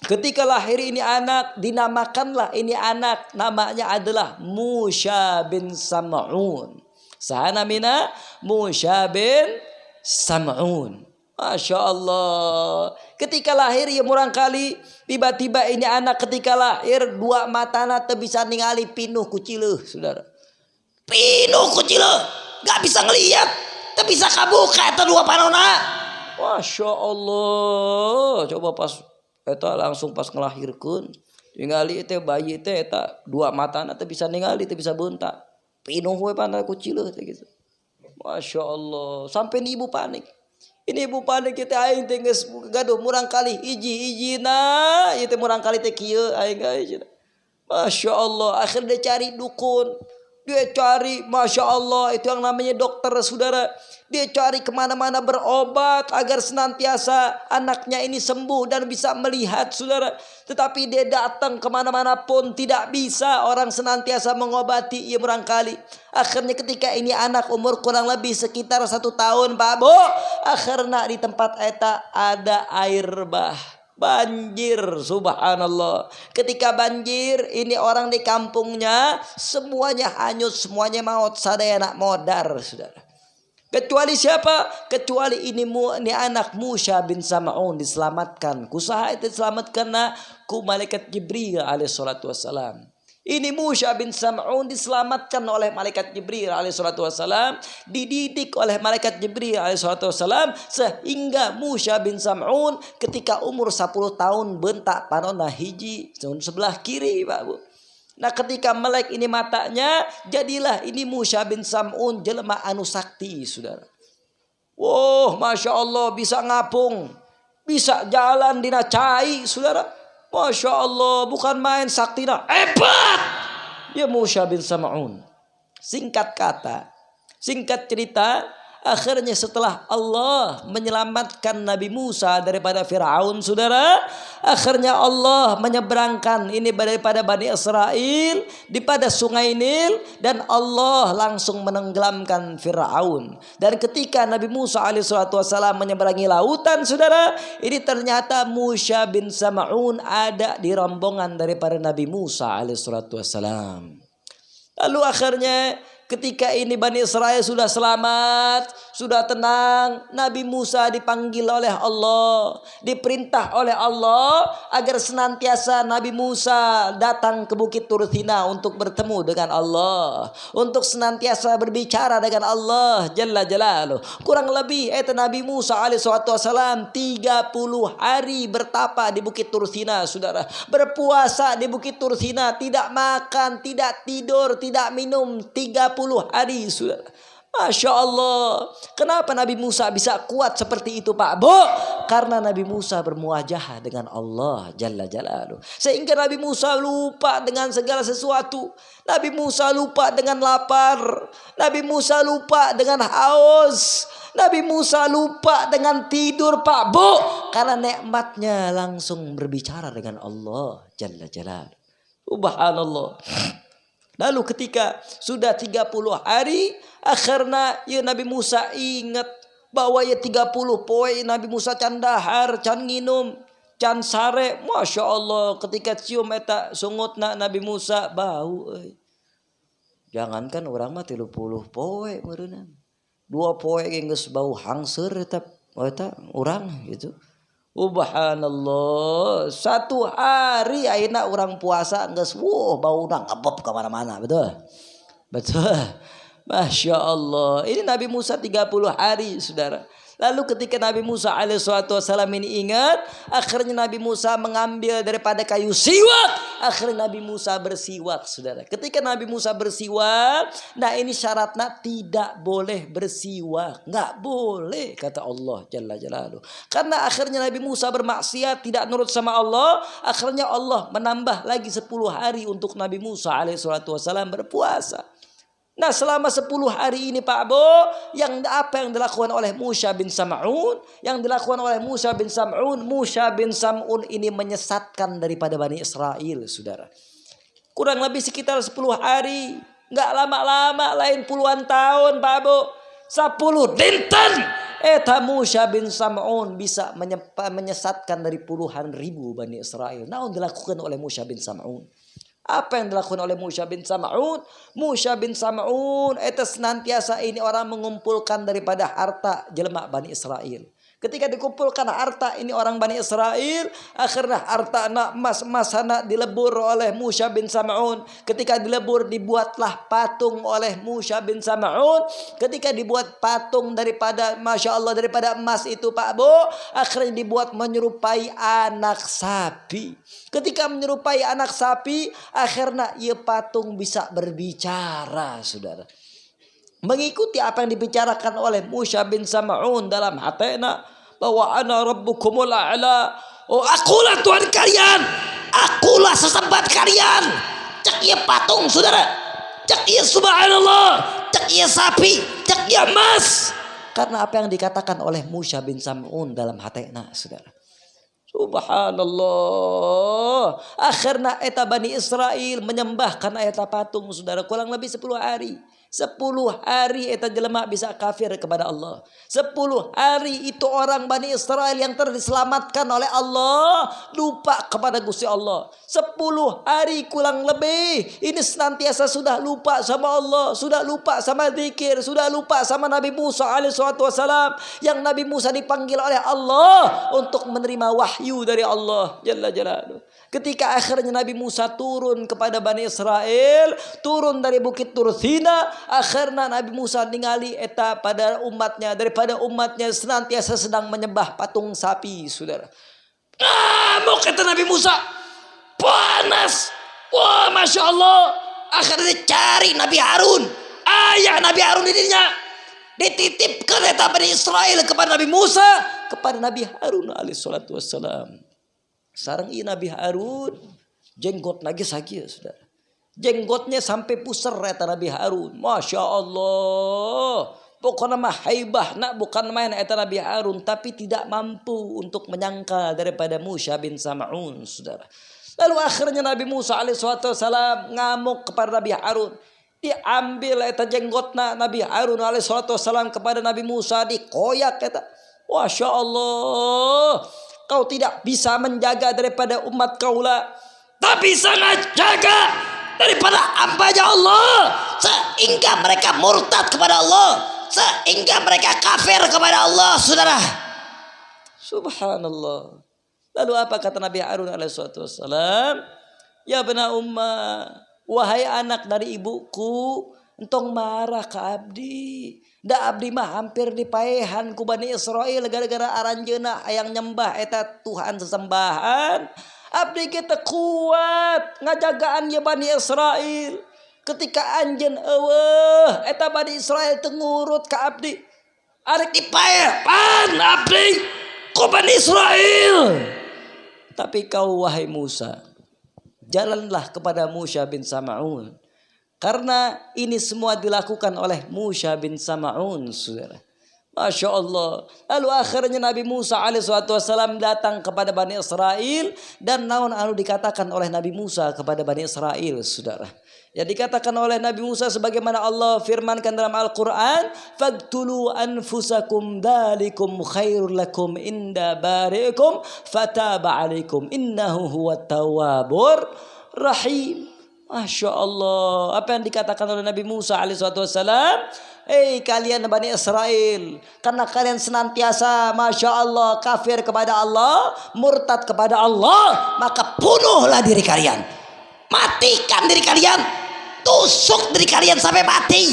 Ketika lahir ini anak, dinamakanlah ini anak, namanya adalah Musha bin Sam'un. Sahana mina Musha bin Sam'un. Masya Allah. Ketika lahir ya murang kali, tiba-tiba ini anak ketika lahir dua matana teu bisa ningali pinuh kucileuh, saudara. Pinuh kucileuh, gak bisa ngelihat, teu bisa kabuka eta dua panona. Masya Allah. Coba pas eta langsung pas ngelahirkeun, ningali teh bayi teh eta dua matana teh bisa ningali, teh bisa beuntak. Pinuh we panna kucileuh teh gitu. Masya Allah, sampai ibu panik. Ini ibu panik kita aing teh geus gaduh murang kali iji-ijina, ieu teh murang kali teh kieu aing geus. Masya Allah, akhirnya dia cari dukun. Dia cari, Masya Allah, itu yang namanya dokter, saudara. Dia cari kemana-mana berobat agar senantiasa anaknya ini sembuh dan bisa melihat, saudara. Tetapi dia datang kemana-mana pun tidak bisa orang senantiasa mengobati ia barangkali. Akhirnya ketika ini anak umur kurang lebih sekitar 1 tahun, Pak Bu, akhirnya di tempat eta ada air bah. Banjir, subhanallah. Ketika banjir, ini orang di kampungnya semuanya hanyut, semuanya maut, sadaya anak modar, saudara. Kecuali siapa? Kecuali ini anak Musha bin Sam'un diselamatkan. Kusaha itu diselamatkan ku malaikat Jibril alaihi salatu wassalam. Ini Musha bin Sam'un diselamatkan oleh malaikat Jibril alaihi salatu wassalam, dididik oleh malaikat Jibril alaihi salatu wassalam, sehingga Musha bin Sam'un ketika umur 10 tahun bentak panonna hiji sebelah kiri, Pak Bu. Nah ketika melek ini matanya, jadilah ini Musha bin Sam'un jelema anu sakti, saudara. Wow, Masya Allah, bisa ngapung, bisa jalan dina cai, saudara. Masya Allah, bukan main saktina, hebat. Dia Musha bin Sam'un. Singkat kata, singkat cerita, akhirnya setelah Allah menyelamatkan Nabi Musa daripada Fir'aun, saudara, akhirnya Allah menyeberangkan ini daripada Bani Israel di pada sungai Nil, dan Allah langsung menenggelamkan Fir'aun. Dan ketika Nabi Musa alaihissalam menyeberangi lautan, saudara, ini ternyata Musha bin Sam'un ada di rombongan daripada Nabi Musa alaihissalam. Lalu akhirnya ketika ini Bani Israel sudah selamat, sudah tenang, Nabi Musa dipanggil oleh Allah, diperintah oleh Allah agar senantiasa Nabi Musa datang ke Bukit Tur Sina untuk bertemu dengan Allah, untuk senantiasa berbicara dengan Allah Jalla Jalaluh. Kurang lebih Nabi Musa alaihissalam 30 hari bertapa di Bukit Tur Sina, saudara, berpuasa di Bukit Tur Sina, tidak makan, tidak tidur, tidak minum 30 hari, saudara. Masya Allah. Kenapa Nabi Musa bisa kuat seperti itu, Pak Bu? Karena Nabi Musa bermuajahah dengan Allah Jalla Jalaluh, sehingga Nabi Musa lupa dengan segala sesuatu. Nabi Musa lupa dengan lapar, Nabi Musa lupa dengan haus, Nabi Musa lupa dengan tidur, Pak Bu, karena nikmatnya langsung berbicara dengan Allah Jalla Jalaluh. Subhanallah. Lalu ketika sudah 30 hari, akhirnya ya Nabi Musa ingat bahwa ya 30 poe Nabi Musa can dahar, can nginum, can sare. Masya Allah, ketika cium eta sungutna Nabi Musa bau. Jangankan orang mah 30 poe meureunna. 2 poe geus bau hangseur eta urang gitu. Subhanallah, 1 hari ayeuna orang puasa geus bau ngebop ke mana-mana, betul? Betul. Masya Allah. Ini Nabi Musa 30 hari, saudara. Lalu ketika Nabi Musa alaihissalam ini ingat, akhirnya Nabi Musa mengambil daripada kayu siwak. Akhirnya Nabi Musa bersiwak, saudara. Ketika Nabi Musa bersiwak, nah ini syaratnya tidak boleh bersiwak. Nggak boleh, kata Allah Jalla Jalaluh. Karena akhirnya Nabi Musa bermaksiat, tidak nurut sama Allah. Akhirnya Allah menambah lagi 10 hari untuk Nabi Musa alaihissalam berpuasa. Nah selama 10 hari ini, Pak Bo, apa yang dilakukan oleh Musha bin Sam'un? Yang dilakukan oleh Musha bin Sam'un, Musha bin Sam'un ini menyesatkan daripada Bani Israel, saudara. Kurang lebih sekitar 10 hari, nggak lama-lama, lain puluhan tahun, Pak Bo. 10 dinten eta Musa bin Sam'un bisa menyesatkan dari puluhan ribu Bani Israel. Naon dilakukan oleh Musa bin Sam'un? Apa yang dilakukan oleh Musa bin Sam'un? Musa bin Sam'un eta senantiasa ini orang mengumpulkan daripada harta jelema Bani Israel. Ketika dikumpulkan harta ini orang Bani Israel, akhirnya harta anak emas anak dilebur oleh Musa bin Sam'un. Ketika dilebur dibuatlah patung oleh Musa bin Sam'un. Ketika dibuat patung daripada Masya Allah daripada emas itu Pak Bu, akhirnya dibuat menyerupai anak sapi. Ketika menyerupai anak sapi, akhirnya ia patung bisa berbicara, saudara. Mengikuti apa yang dibicarakan oleh Musa bin Sam'un dalam hatena bahwa ana rabbukumul a'la. Oh, akulah Tuhan kalian, akulah sesembahat kalian. Cek ia patung, saudara, cek ia subhanallah, cek ia sapi, cek ia emas. Karena apa yang dikatakan oleh Musa bin Sam'un dalam hatena, saudara. Subhanallah. Akhirnya eta Bani Israel menyembahkan eta patung, saudara, kurang lebih 10 hari. 10 hari eta jelema bisa kafir kepada Allah. 10 hari itu orang Bani Israel yang terselamatkan oleh Allah lupa kepada Gusti Allah. 10 hari kurang lebih ini senantiasa sudah lupa sama Allah, sudah lupa sama zikir, sudah lupa sama Nabi Musa alaihissalam, yang Nabi Musa dipanggil oleh Allah untuk menerima wahyu dari Allah Jalla Jalaluhu. Ketika akhirnya Nabi Musa turun kepada Bani Israel, turun dari Bukit Tur Sina, akhirnya Nabi Musa ningali eta pada umatnya, daripada umatnya senantiasa sedang menyembah patung sapi, saudara. Mau kata Nabi Musa, panas. Wah, Masya Allah. Akhirnya dicari Nabi Harun. Ayah Nabi Harun dirinya dititipkan eta Bani Israel kepada Nabi Musa, kepada Nabi Harun alaihissalatu wassalam. Sarang ini Nabi Harun jenggot lagi saja, saudara. Jenggotnya sampai pusar eta Nabi Harun. Masya Allah. Pokoknya mah haibah nak bukan main eta Nabi Harun, tapi tidak mampu untuk menyangka daripada Musa bin Sam'un, saudara. Lalu akhirnya Nabi Musa alaihissalam ngamuk kepada Nabi Harun. Diambil eta jenggotna Nabi Harun alaihissalam kepada Nabi Musa, dikoyak eta. Masya Allah. Kau tidak bisa menjaga daripada umat kaulah, tapi sangat jaga daripada hamba-Nya Allah, sehingga mereka murtad kepada Allah, sehingga mereka kafir kepada Allah, saudara. Subhanallah. Lalu apa kata Nabi Harun alaihissalam? Ya bena umma, wahai anak dari ibuku, entong marah ke abdi. Da abdi mah hampir dipaehan ku Bani Israel gara-gara aranjeuna hayang nyembah eta Tuhan sesembahan. Abdi kita kuat ngajagaan ya Bani Israel. Ketika anjeun eueuh eta Bani Israel teu ngurut ka abdi, arek dipaehan abdi ku Bani Israel. Tapi kau wahai Musa, jalanlah kepada Musa bin Sam'un. Karena ini semua dilakukan oleh Musa bin Sam'un, saudara. Masya Allah. Lalu akhirnya Nabi Musa alaihissalam datang kepada Bani Israel. Dan naon anu dikatakan oleh Nabi Musa kepada Bani Israel, saudara. Yang dikatakan oleh Nabi Musa sebagaimana Allah firmankan dalam Al-Quran. Faqtulu anfusakum dalikum khairul lakum inda bari'ikum fataba alaikum innahu huwat tawwabur rahim. Masya Allah. Apa yang dikatakan oleh Nabi Musa alaihissalam? Hei kalian Bani Israel, karena kalian senantiasa Masya Allah kafir kepada Allah, murtad kepada Allah, maka bunuhlah diri kalian, matikan diri kalian, tusuk diri kalian sampai mati.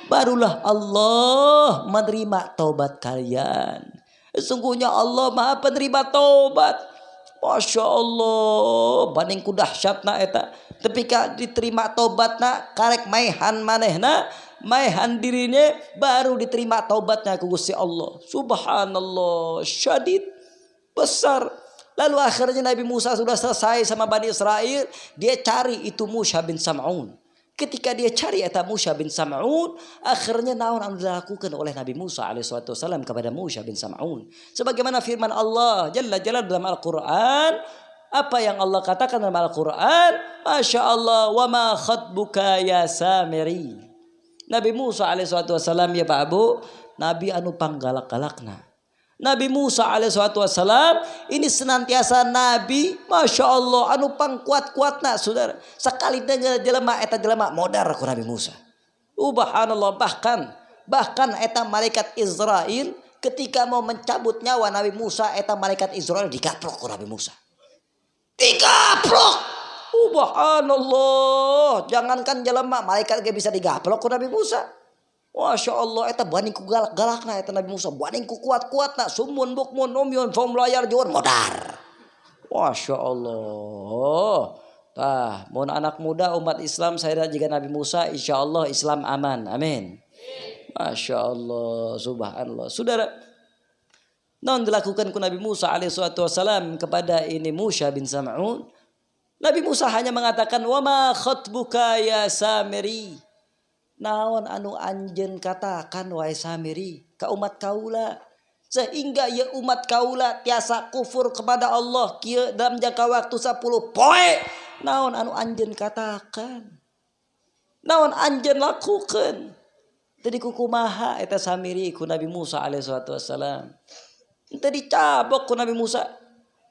Barulah Allah menerima taubat kalian. Sesungguhnya Allah maha penerima taubat. Masya Allah, banding ku dahsyatna eta. Tapi diterima taubatna karek maihan manehna, maihan dirinya baru diterima taubatnya ku Gusti Allah. Subhanallah, syadid besar. Lalu akhirnya Nabi Musa sudah selesai sama Bani Israel, dia cari itu Musa bin Sam'un. Ketika dia cari eta Musa bin Sam'un, akhirnya naon anu dilakukan oleh Nabi Musa alaihissalam kepada Musa bin Sam'un. Sebagaimana firman Allah Jalla Jalaluhu dalam Al-Quran. Apa yang Allah katakan dalam Al-Quran? Masya Allah. Wa ma khatbuka ya Samiri. Nabi Musa alaihissalam ya Pak Abu, Nabi anu panggalak-galakna. Nabi Musa alaihissalam ini senantiasa Nabi, masya Allah, anu pangkuat-kuatna saudara. Sekali dengar jelema eta jelema modar ku Nabi Musa. Subhanallah, bahkan eta malaikat Israel ketika mau mencabut nyawa Nabi Musa, eta malaikat Israel digaplok ku Nabi Musa. Digaplok. Subhanallah, jangankan jelema malaikat ge bisa digaplok ku Nabi Musa. Masya Allah, eta banding ku galak-galakna eta Nabi Musa, banding ku kuat-kuatna, sumun bukmun umyun fam layar juan modar. Masya Allah. Tah, mun anak muda umat Islam saya jika Nabi Musa, insya Allah Islam aman. Amin. Masya Allah, subhanallah. Saudara, non dilakukan ku Nabi Musa alaihissalam kepada ini Musa bin Sam'un. Nabi Musa hanya mengatakan, wa ma khatbuka ya Samiri. Naon anu anjeun katakan wahai Samiri ka umat kaula, sehingga ya umat kaula tiasa kufur kepada Allah kieu dalam jangka waktu 10 poe. Naon anu anjeun katakan, naon anjeun lakukeun. Tadi kumaha eta Samiri ku Nabi Musa alaihissalam. Tadi dicabok ku Nabi Musa,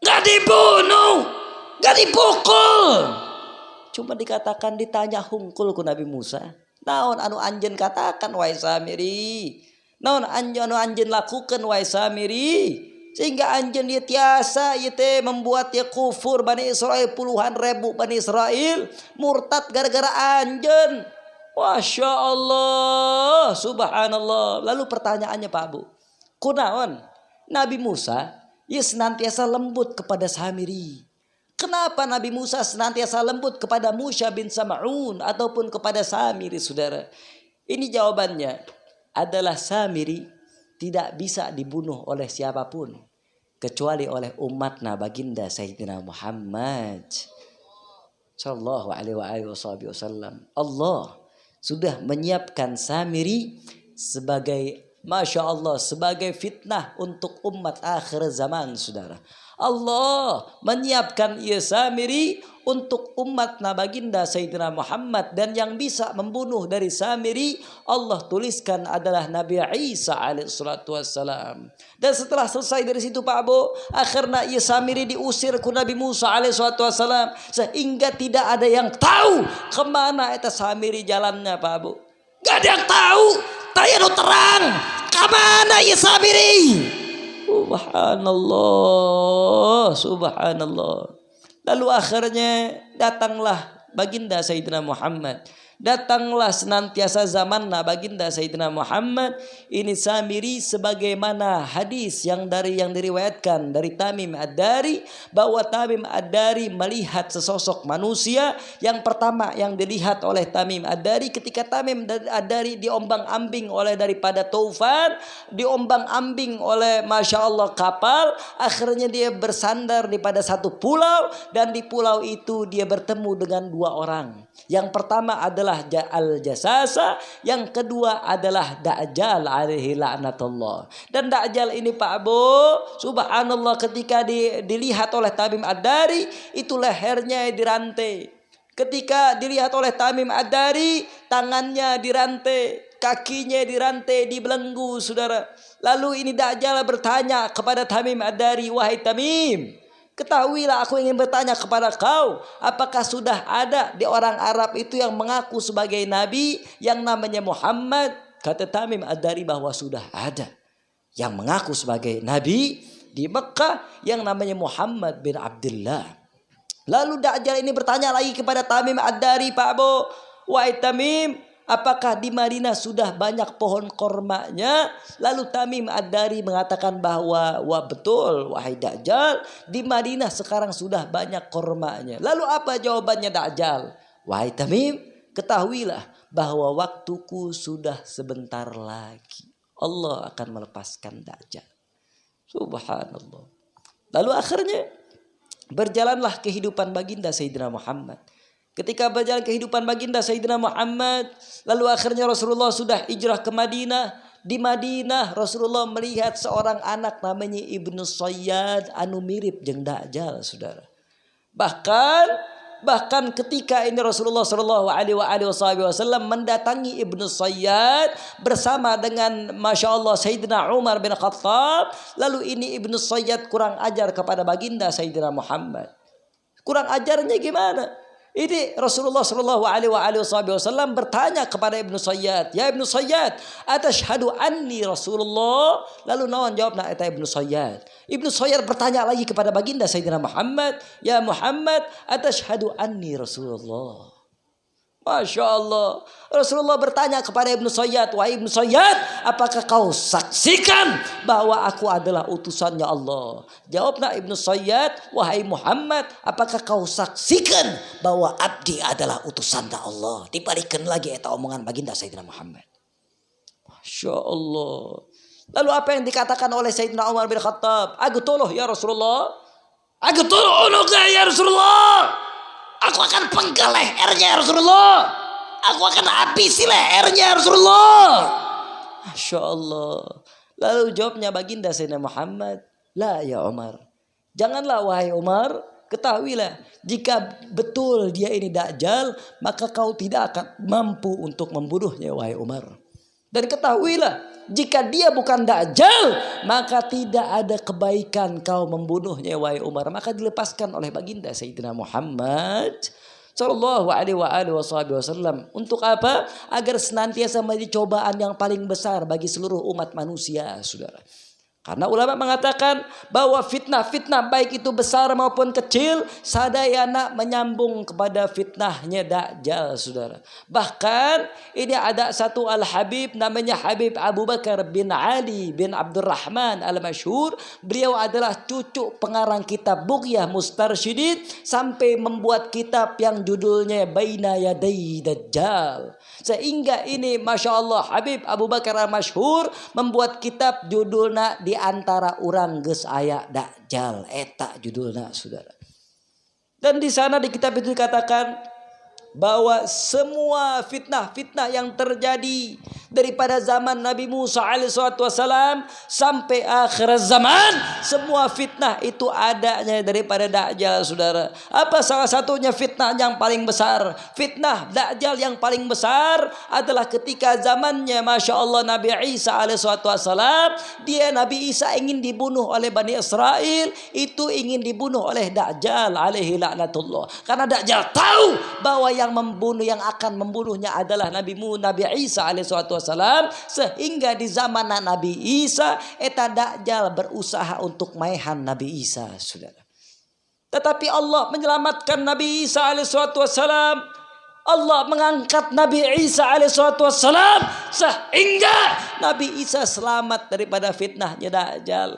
enggak dibunuh, enggak dipukul. Cuma dikatakan ditanya hungkul ku Nabi Musa. Naon anu anjeun katakan wahai Samiri? Naon anu anjeun lakukeun wahai Samiri? Sehingga anjeun ieu tiasa ieu teh membuat ya kufur Bani Israel, puluhan ribu Bani Israel murtad gara-gara anjeun. Masya Allah, subhanallah. Lalu pertanyaannya Pak Abu, kunaon Nabi Musa ia senantiasa lembut kepada Samiri? Kenapa Nabi Musa senantiasa lembut kepada Musa bin Sam'un ataupun kepada Samiri, saudara? Ini jawabannya adalah Samiri tidak bisa dibunuh oleh siapapun kecuali oleh umatna baginda Sayyidina Muhammad sallallahu alaihi wasallam. Allah sudah menyiapkan Samiri sebagai, masya Allah, sebagai fitnah untuk umat akhir zaman, saudara. Allah menyiapkan ia Samiri untuk umat baginda Sayyidina Muhammad, dan yang bisa membunuh dari Samiri Allah tuliskan adalah Nabi Isa alaihissalatu wassalam. Dan setelah selesai dari situ Pak Abu, akhirnya ia Samiri diusir ku Nabi Musa alaihissalatu wassalam, sehingga tidak ada yang tahu kemana eta Samiri jalannya Pak Abu. Gak ada yang tahu, tayanu terang kemana ia Samiri. Subhanallah, subhanallah. Lalu akhirnya datanglah baginda Sayyidina Muhammad. Datanglah senantiasa zamanna baginda Sayyidina Muhammad. Ini Samiri sebagaimana hadis yang diriwayatkan dari Tamim Ad-Dari, bahwa Tamim Ad-Dari melihat sesosok manusia. Yang pertama yang dilihat oleh Tamim Ad-Dari, ketika Tamim Ad-Dari diombang-ambing oleh daripada taufan, diombang-ambing oleh masya Allah kapal, akhirnya dia bersandar di pada satu pulau, dan di pulau itu dia bertemu dengan dua orang. Yang pertama adalah Al-Jasasa, yang kedua adalah Dajjal alaihi la'natullah. Dan Dajjal ini Pak Abu, subhanallah, ketika dilihat oleh Tamim Ad-Dari, itu lehernya dirantai. Ketika dilihat oleh Tamim Ad-Dari, tangannya dirantai, kakinya dirantai, dibelenggu, saudara. Lalu ini Dajjal bertanya kepada Tamim Ad-Dari, wahai Tamim, ketahuilah aku ingin bertanya kepada kau, apakah sudah ada di orang Arab itu yang mengaku sebagai nabi yang namanya Muhammad? Kata Tamim Ad-Dari bahwa sudah ada yang mengaku sebagai nabi di Mekah yang namanya Muhammad bin Abdullah. Lalu Dajjal ini bertanya lagi kepada Tamim Ad-Dari, Pak Abu, wahai Tamim, apakah di Madinah sudah banyak pohon kormanya? Lalu Tamim Ad-Dari mengatakan bahwa wah betul wahai Dajjal, di Madinah sekarang sudah banyak kormanya. Lalu apa jawabannya Dajjal? Wahai Tamim, ketahuilah bahwa waktuku sudah sebentar lagi. Allah akan melepaskan Dajjal. Subhanallah. Lalu akhirnya berjalanlah kehidupan baginda Sayyidina Muhammad. Ketika berjalan kehidupan baginda Sayyidina Muhammad, lalu akhirnya Rasulullah sudah hijrah ke Madinah. Di Madinah Rasulullah melihat seorang anak namanya Ibnu Sayyad anu mirip jeung Dajjal, saudara. Bahkan Bahkan ketika ini Rasulullah Shallallahu Alaihi Wasallam mendatangi Ibnu Sayyad bersama dengan Masya Allah Sayyidina Umar bin Khattab. Lalu ini Ibnu Sayyad kurang ajar kepada baginda Sayyidina Muhammad. Kurang ajarnya gimana? Ini Rasulullah Shallallahu Alaihi Wasallam bertanya kepada Ibnu Sayyad, ya Ibnu Sayyad, atashhadu anni Rasulullah. Lalu nawan jawab nak eta Ibnu Sayyad. Ibnu Sayyad bertanya lagi kepada baginda Sayyidina Muhammad, ya Muhammad, atashhadu anni Rasulullah. Masya Allah. Rasulullah bertanya kepada Ibnu Sayyad, wahai Ibnu Sayyad, apakah kau saksikan bahwa aku adalah utusannya Allah? Jawablah Ibnu Sayyad, wahai Muhammad, apakah kau saksikan bahwa abdi adalah utusannya Allah? Dibalikan lagi eta omongan baginda Sayyidina Muhammad. Masya Allah. Lalu apa yang dikatakan oleh Sayyidina Umar bin Khattab? Aku tolong ya Rasulullah. Aku tolong ya Rasulullah. Aku akan penggal lehernya Rasulullah. Aku akan habisi lehernya Rasulullah. Masya Allah. Lalu jawabnya baginda Sayyidina Muhammad, la ya Umar. Janganlah wahai Umar. Ketahuilah, jika betul dia ini Dajjal, maka kau tidak akan mampu untuk membunuhnya wahai Umar. Dan ketahuilah, jika dia bukan Dajjal, maka tidak ada kebaikan kau membunuhnya wahai Umar. Maka dilepaskan oleh baginda Sayyidina Muhammad Sallallahu Alaihi Wasallam. Untuk apa? Agar senantiasa menjadi cobaan yang paling besar bagi seluruh umat manusia, saudara. Karena ulama mengatakan bahwa fitnah-fitnah baik itu besar maupun kecil sadayana menyambung kepada fitnahnya Dajjal, saudara. Bahkan ini ada satu Al-Habib namanya Habib Abu Bakar bin Ali bin Abdurrahman Al-Masyhur. Beliau adalah cucu pengarang kitab Bughyah Mustarsyidin sampai membuat kitab yang judulnya Baina Yaday Dajjal. Sehingga ini Masya Allah Habib Abu Bakar Al-Masyhur membuat kitab judulnya Di Antara Urang Geus Aya Dajjal. Eta judulnya, saudara. Dan di sana di kitab itu dikatakan bahwa semua fitnah-fitnah yang terjadi daripada zaman Nabi Musa alaihissalam sampai akhir zaman, semua fitnah itu adanya daripada Dajjal, saudara. Apa salah satunya fitnah yang paling besar? Fitnah Dajjal yang paling besar adalah ketika zamannya Masya Allah Nabi Isa alaihissalam. Dia Nabi Isa ingin dibunuh oleh Bani Israel, itu ingin dibunuh oleh Dajjal alaihi laknatullah. Karena Dajjal tahu bahwa yang akan membunuhnya adalah Nabi Isa alaihissalam. Sehingga di zaman Nabi Isa eta Dajjal berusaha untuk maehan Nabi Isa, saudara. Tetapi Allah menyelamatkan Nabi Isa alaihissalam. Allah mengangkat Nabi Isa alaihissalam sehingga Nabi Isa selamat daripada fitnahnya Dajjal.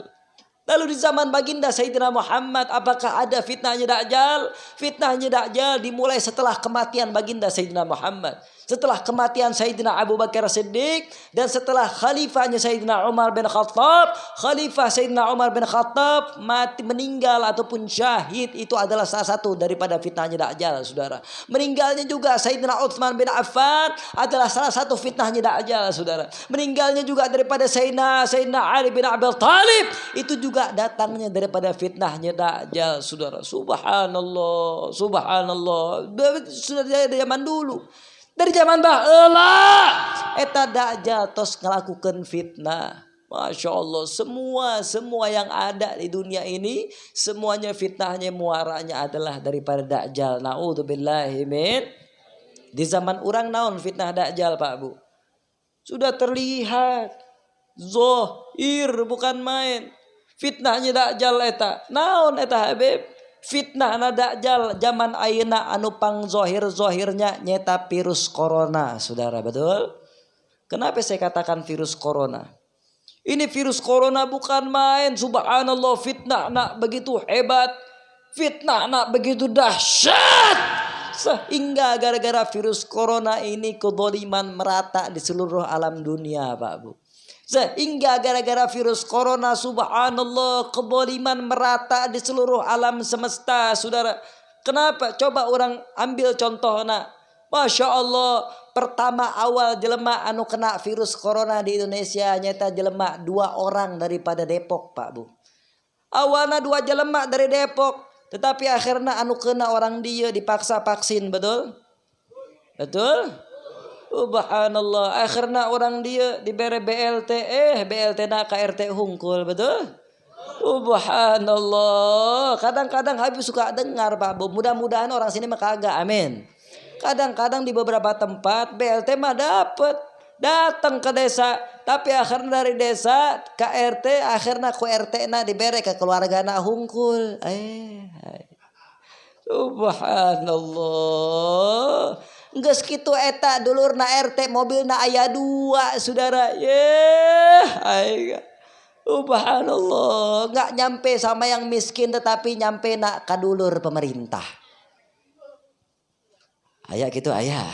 Lalu di zaman baginda Sayyidina Muhammad, apakah ada fitnahnya Dajjal? Fitnahnya Dajjal dimulai setelah kematian baginda Sayyidina Muhammad. Setelah kematian Sayyidina Abu Bakar Siddiq dan setelah khalifahnya Sayyidina Umar bin Khattab. Khalifah Sayyidina Umar bin Khattab meninggal ataupun syahid, itu adalah salah satu daripada fitnahnya Dajjal, saudara. Meninggalnya juga Sayyidina Utsman bin Affan adalah salah satu fitnahnya Dajjal, saudara. Meninggalnya juga daripada Sayyidina Ali bin Abi Thalib, itu juga datangnya daripada fitnahnya Dajjal, saudara. Subhanallah, subhanallah. Sudah dari zaman dulu. Dari zaman baheula eta Dajjal tos ngelakukan fitnah. Masya Allah, semua yang ada di dunia ini semuanya fitnahnya muaranya adalah daripada Dajjal. Naudzubillahi min. Di zaman urang naon fitnah Dajjal, Pak Bu? Sudah terlihat zahir bukan main. Fitnahnya Dajjal eta. Naon eta Habib? Fitnah na Dajjal zaman ayeuna anu pang zohir-zohirnya nyeta virus corona, saudara, betul? Kenapa saya katakan virus corona? Ini virus corona bukan main, subhanallah, fitnah nak begitu hebat, fitnah nak begitu dahsyat, sehingga gara-gara virus corona ini kedzaliman merata di seluruh alam dunia, Pak Bu. Sehingga gara-gara virus corona, subhanallah, kedzaliman merata di seluruh alam semesta, saudara. Kenapa? Coba orang ambil contoh, nak. Masya Allah, pertama awal jelema anu kena virus corona di Indonesia nyata jelema 2 orang daripada Depok, Pak Bu. Awalnya 2 jelema dari Depok. Tetapi akhirnya anu kena orang dia dipaksa vaksin, betul? Betul? Subhanallah, akhirnya orang dia diberi BLT, BLT nak KRT hungkul, betul? Subhanallah. Kadang-kadang Habib suka dengar Pak Bu, mudah-mudahan orang sini mah kagak, amin. Kadang-kadang di beberapa tempat BLT mah dapat, datang ke desa, tapi akhirnya dari desa KRT, akhirnya ku RT na diberi ke keluarga na hungkul. Subhanallah. Geus kitu eta dulurna RT mobilna aya 2 saudara. Subhanallah, enggak nyampe sama yang miskin tetapi nyampe nak kadulur pemerintah. Aya gitu aya.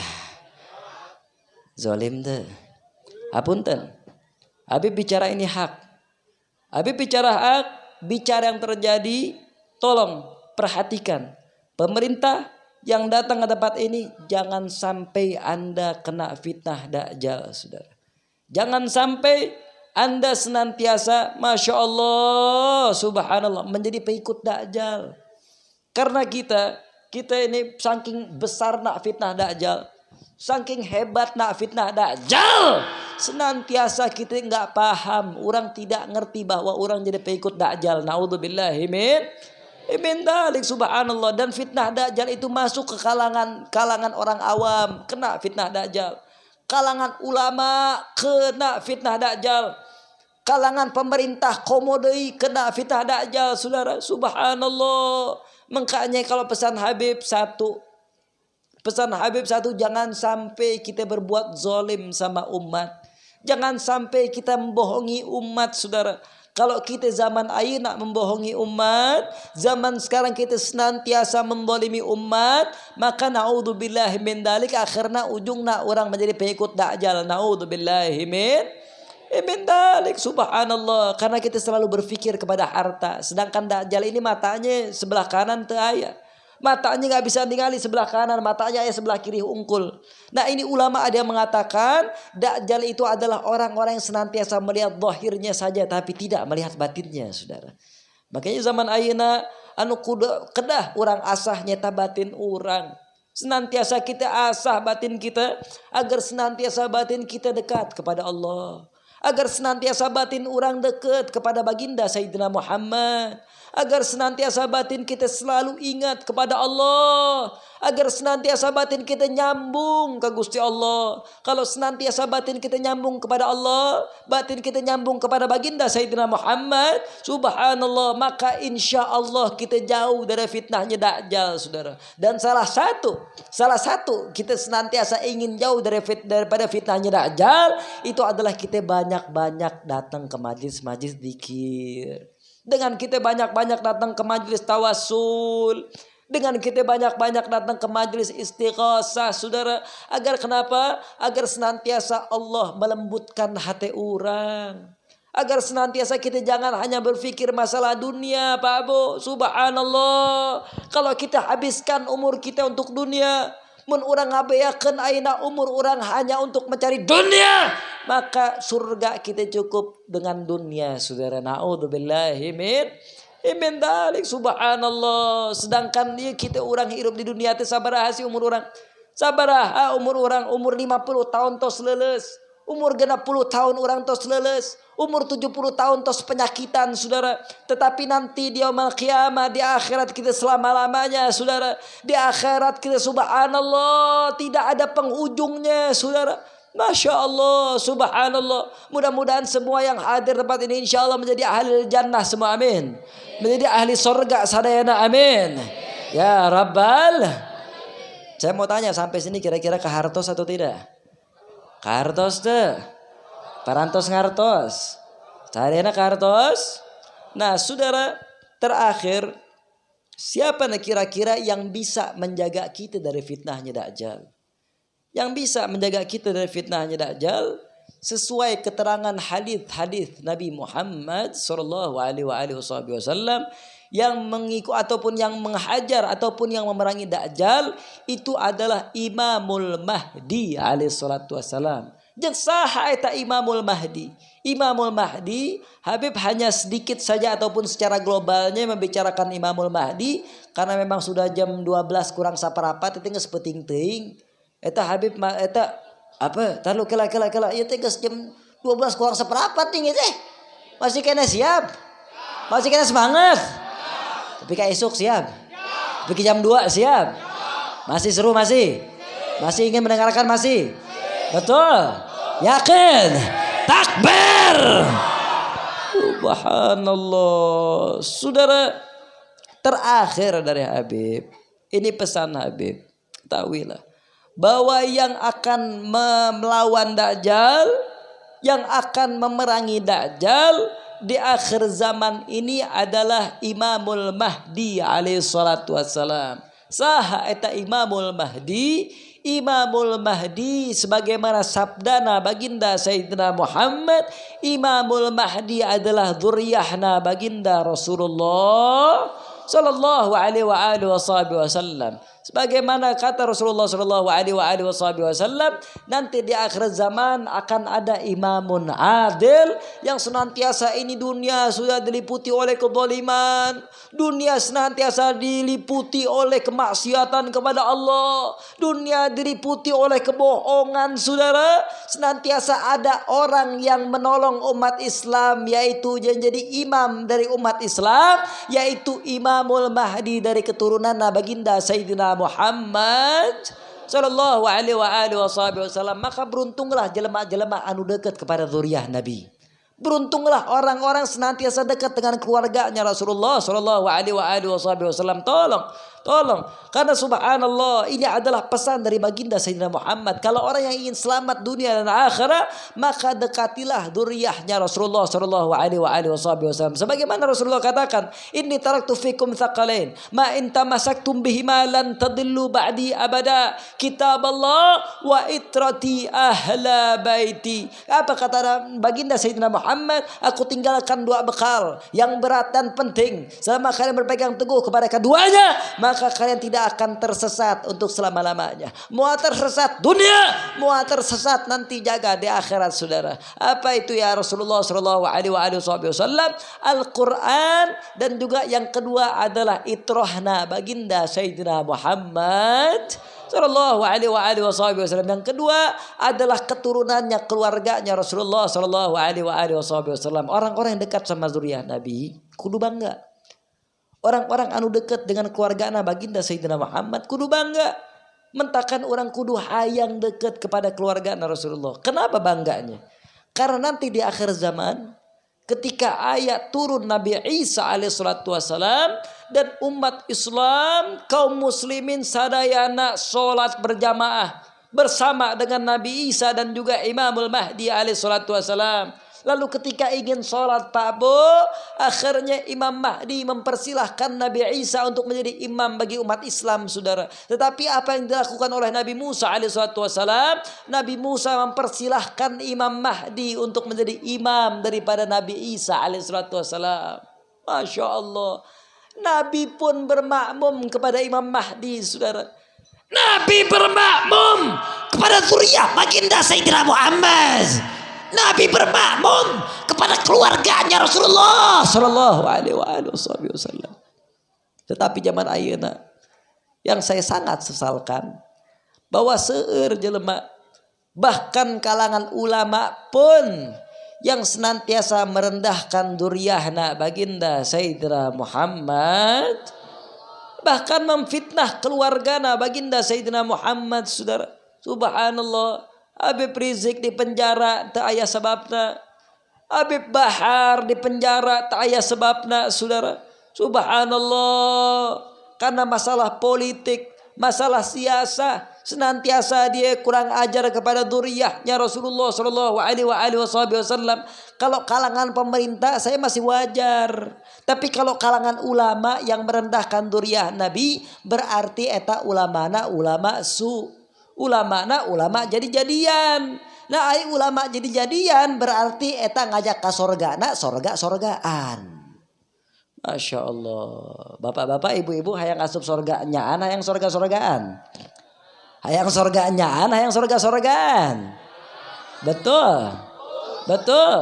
Zalim teh. Hapunten. Habib bicara ini hak. Habib bicara hak, bicara yang terjadi, tolong perhatikan. Pemerintah yang datang ke tempat ini, jangan sampai Anda kena fitnah Dajjal, saudara. Jangan sampai Anda senantiasa, Masya Allah, Subhanallah, menjadi pengikut Dajjal. Karena kita ini saking besar nak fitnah Dajjal, saking hebat nak fitnah Dajjal, senantiasa kita nggak paham, orang tidak ngerti bahwa orang jadi pengikut Dajjal. Naudzubillahi min dalik, subhanallah. Dan fitnah Dajjal itu masuk ke kalangan orang awam, kena fitnah Dajjal. Kalangan ulama kena fitnah Dajjal. Kalangan pemerintah komodoi kena fitnah Dajjal, saudara. Subhanallah. Makanya kalau pesan Habib satu, jangan sampai kita berbuat zalim sama umat. Jangan sampai kita membohongi umat, saudara. Kalau kita zaman ayeuna membohongi umat, zaman sekarang kita senantiasa membolimi umat, maka naudzubillahi min dalik, akhirnya ujungna orang menjadi pengikut Dajjal. Naudzubillahi min dalik, subhanallah. Karena kita selalu berpikir kepada harta, sedangkan Dajjal ini matanya sebelah kanan teu aya. Matanya gak bisa ningali sebelah kanan, matanya ya sebelah kiri ungkul. Nah ini ulama ada yang mengatakan Dajjal itu adalah orang-orang yang senantiasa melihat zahirnya saja tapi tidak melihat batinnya, saudara. Makanya zaman ayeuna anu kedah orang asah nyata batin orang. Senantiasa kita asah batin kita agar senantiasa batin kita dekat kepada Allah. Agar senantiasa batin orang dekat kepada baginda Sayyidina Muhammad. Agar senantiasa batin kita selalu ingat kepada Allah. Agar senantiasa batin kita nyambung ke Gusti Allah. Kalau senantiasa batin kita nyambung kepada Allah, batin kita nyambung kepada baginda Sayyidina Muhammad, subhanallah, maka insya Allah kita jauh dari fitnahnya Dajjal, saudara. Dan salah satu kita senantiasa ingin jauh daripada fitnahnya Dajjal, itu adalah kita banyak-banyak datang ke majlis-majlis zikir. Dengan kita banyak-banyak datang ke majelis tawassul, dengan kita banyak-banyak datang ke majelis istighosah, saudara. Agar kenapa? Agar senantiasa Allah melembutkan hati orang. Agar senantiasa kita jangan hanya berpikir masalah dunia, Pak Bu. Subhanallah. Kalau kita habiskan umur kita untuk dunia, mun urang ngabeakeun ayeuna umur urang hanya untuk mencari dunia, maka surga kita cukup dengan dunia, saudara. Naudzubillahi min dalik, subhanallah. Sedangkan kita orang hidup di dunia teh sabaraha sih umur orang? Sabaraha umur orang? Umur 50 tahun tos leuleus. Umur 60 tahun orang tos leuleus. Umur 70 tahun tos penyakitan, saudara. Tetapi nanti di yaumul qiyamah, di akhirat kita selama-lamanya, saudara. Di akhirat kita subhanallah tidak ada penghujungnya, saudara. Masya Allah, subhanallah. Mudah-mudahan semua yang hadir tempat ini insya Allah menjadi ahli jannah semua, amin. Menjadi ahli surga sadayana, amin. Ya Rabbal. Saya mau tanya sampai sini kira-kira kehartos atau tidak? Kehartos deh. Parantos ngartos. Sadayana kehartos. Nah saudara, terakhir, siapa kira-kira yang bisa menjaga kita dari fitnahnya Dajjal? Yang bisa menjaga kita dari fitnahnya Dajjal sesuai keterangan hadis Nabi Muhammad sallallahu alaihi wasallam yang mengikut ataupun yang menghajar ataupun yang memerangi Dajjal itu adalah Imamul Mahdi alaihi salatu wasallam. Jeung saha eta Imamul Mahdi? Imamul Mahdi, Habib hanya sedikit saja ataupun secara globalnya membicarakan Imamul Mahdi karena memang sudah jam 12 kurang saparapat itu geus peuting teuing. Eta Habib eta apa? Tahu kela ieu teh geus jam 12 kurang saparapat tinggi teh. Masih kena siap? Masih kena semangat? Tapi ka esuk siap? Tapi ke jam 2 siap? Masih seru masih? Masih ingin mendengarkan masih? Betul? Yakin? Takbir! Subhanallah. Saudara, terakhir dari Habib, ini pesan Habib, ketahuilah bahwa yang akan melawan Dajjal, yang akan memerangi Dajjal di akhir zaman ini adalah Imamul Mahdi alaihi salatu wassalam. Saha eta Imamul Mahdi? Imamul Mahdi sebagaimana sabdana baginda Sayyidina Muhammad, Imamul Mahdi adalah dzurriyyahna baginda Rasulullah sallallahu alaihi wasallam. Sebagaimana kata Rasulullah sallallahu alaihi wasallam, nanti di akhir zaman akan ada imamun adil yang senantiasa ini dunia sudah diliputi oleh kezaliman, dunia senantiasa diliputi oleh kemaksiatan kepada Allah, dunia diliputi oleh kebohongan. Saudara, senantiasa ada orang yang menolong umat Islam, yaitu yang jadi imam dari umat Islam, yaitu Imamul Mahdi dari keturunan baginda Sayyidina Muhammad sallallahu alaihi wasallam. Maka beruntunglah jelema-jelema anu dekat kepada zuriyah Nabi. Beruntunglah orang-orang senantiasa dekat dengan keluarganya Rasulullah sallallahu alaihi wasallam. Tolong, karena subhanallah ini adalah pesan dari baginda Sayyidina Muhammad. Kalau orang yang ingin selamat dunia dan akhirat, maka dekatilah dzurriyyahnya Rasulullah sallallahu alaihi wasallam. Sebagaimana Rasulullah katakan, "Inni taraktu fikum tsaqalain, ma in tamassaktum bihima lan tadillu ba'di abada, kitaballah wa itrati ahla baiti." Apa kata baginda Sayyidina Muhammad? Aku tinggalkan dua bekal yang berat dan penting. Selama kalian berpegang teguh kepada keduanya, maka kalian tidak akan tersesat untuk selama-lamanya. Mau tersesat dunia, mau tersesat nanti jaga di akhirat, saudara. Apa itu ya Rasulullah sallallahu alaihi wasallam? Al-Quran, dan juga yang kedua adalah itrohna baginda Sayyidina Muhammad sallallahu alaihi wasallam. Yang kedua adalah keturunannya, keluarganya Rasulullah sallallahu alaihi wasallam. Orang-orang yang dekat sama zuriyah Nabi kudu bangga. Orang-orang anu dekat dengan keluarga baginda Sayyidina Muhammad kudu bangga. Mentakan orang kudu hayang dekat kepada keluarga Rasulullah. Kenapa bangganya? Karena nanti di akhir zaman, ketika ayat turun Nabi Isa alaihissalatu wassalam, dan umat Islam, kaum muslimin sadayana sholat berjamaah bersama dengan Nabi Isa dan juga Imamul Mahdi alaihissalatu wassalam. Lalu ketika ingin sholat Pak Bo, akhirnya Imam Mahdi mempersilahkan Nabi Isa untuk menjadi imam bagi umat Islam, saudara. Tetapi apa yang dilakukan oleh Nabi Musa alaihissalam? Nabi Musa mempersilahkan Imam Mahdi untuk menjadi imam daripada Nabi Isa alaihissalam. Masya Allah. Nabi pun bermakmum kepada Imam Mahdi, saudara. Nabi bermakmum kepada zuriyah baginda Sayyidina Muhammad. Nabi bermakmum kepada keluarganya Rasulullah sallallahu alaihi wasallam. Tetapi zaman ayeuna yang saya sangat sesalkan, bahwa seueur jelema, bahkan kalangan ulama pun yang senantiasa merendahkan dzurriyyahna baginda Sayyidina Muhammad, bahkan memfitnah keluargana baginda Sayyidina Muhammad, saudara. Subhanallah. Habib Rizik di penjara tak aya sebabna. Habib Bahar di penjara tak aya sebabna, saudara. Subhanallah. Karena masalah politik, masalah siasa, senantiasa dia kurang ajar kepada dzurriyyahnya Rasulullah sallallahu alaihi wasallam. Kalau kalangan pemerintah saya masih wajar. Tapi kalau kalangan ulama yang merendahkan dzurriyyah Nabi, berarti eta ulamana ulama su. Ulama jadi-jadian. Nah, ai ulama jadi-jadian berarti eta ngajak ka sorgana, sorgaan. Masya Allah. Bapak-bapak, ibu-ibu hayang asup sorganyaan, hayang sorga-sorgaan. Hayang sorganyaan, hayang sorga-sorgaan. Betul. Betul.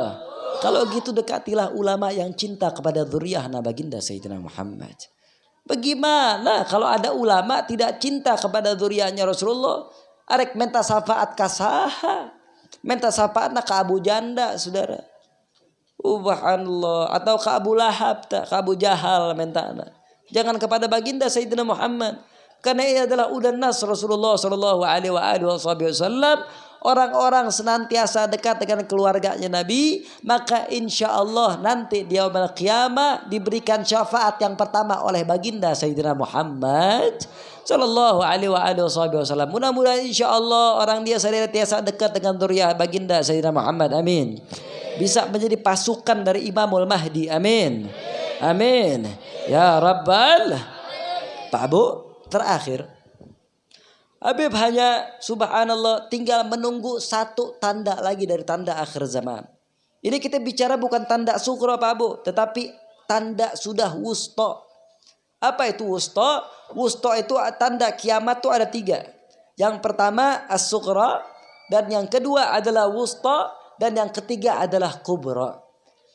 Kalau gitu dekatilah ulama yang cinta kepada zuriyah baginda Sayyidina Muhammad. Bagaimana kalau ada ulama tidak cinta kepada zuriyahnya Rasulullah? Arek minta syafaat kasaha. Minta syafaat nak ke Abu Janda, saudara. Subhanallah. Atau ke Abu Lahab, ke Abu Jahal minta. Jangan kepada baginda Sayyidina Muhammad. Karena ia adalah udan nas Rasulullah sallallahu alaihi wasallam. Orang-orang senantiasa dekat dengan keluarganya Nabi, maka insya Allah nanti di yaumul qiyamah diberikan syafaat yang pertama oleh baginda Sayyidina Muhammad sallallahu alaihi wasallam. Mudah-mudahan insya Allah orang dia senantiasa dekat dengan zuriyah baginda Sayyidina Muhammad. Amin. Bisa menjadi pasukan dari Imamul Mahdi. Amin. Amin. Ya Rabbal. Pak Bu, terakhir Habib hanya subhanallah tinggal menunggu satu tanda lagi dari tanda akhir zaman. Ini kita bicara bukan tanda sukra Pak Bu, tetapi tanda sudah wusta. Apa itu wusta? Wusta itu tanda kiamat itu ada 3. Yang pertama as-sukra, dan yang kedua adalah wusta, dan yang ketiga adalah kubra.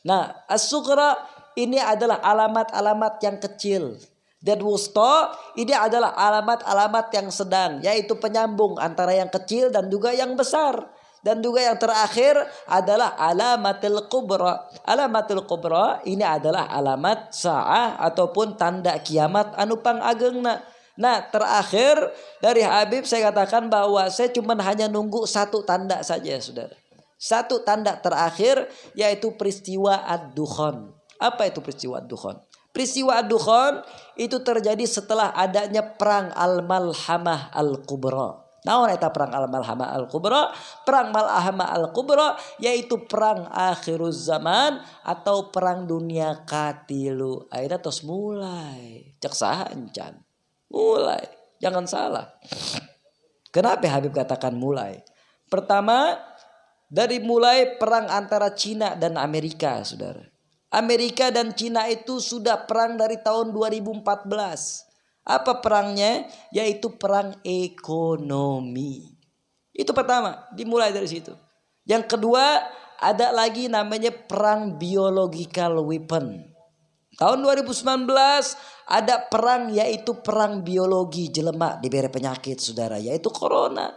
Nah, as-sukra ini adalah alamat-alamat yang kecil. Dan wusta ini adalah alamat-alamat yang sedang, yaitu penyambung antara yang kecil dan juga yang besar. Dan juga yang terakhir adalah alamatul kubra. Alamatul kubra ini adalah alamat sa'ah ataupun tanda kiamat anu pang agengna. Nah, terakhir dari Habib saya katakan bahwa saya cuma hanya nunggu satu tanda saja, saudara. Satu tanda terakhir yaitu peristiwa ad-dukhan. Apa itu peristiwa ad-dukhan? Peristiwa ad-dukhan itu terjadi setelah adanya perang Al-Malhamah Al-Kubra. Naon eta perang Al-Malhamah Al-Kubra? Perang Malhamah Al-Kubra yaitu perang akhiruz zaman atau perang dunia katilu. Akhirnya tos mulai. Cek saha encan. Mulai. Jangan salah. Kenapa Habib katakan mulai? Pertama, dari mulai perang antara Cina dan Amerika, saudara. Amerika dan Cina itu sudah perang dari tahun 2014. Apa perangnya? Yaitu perang ekonomi. Itu pertama, dimulai dari situ. Yang kedua, ada lagi namanya perang biological weapon. Tahun 2019 ada perang yaitu perang biologi jelema diberi penyakit, saudara, yaitu corona.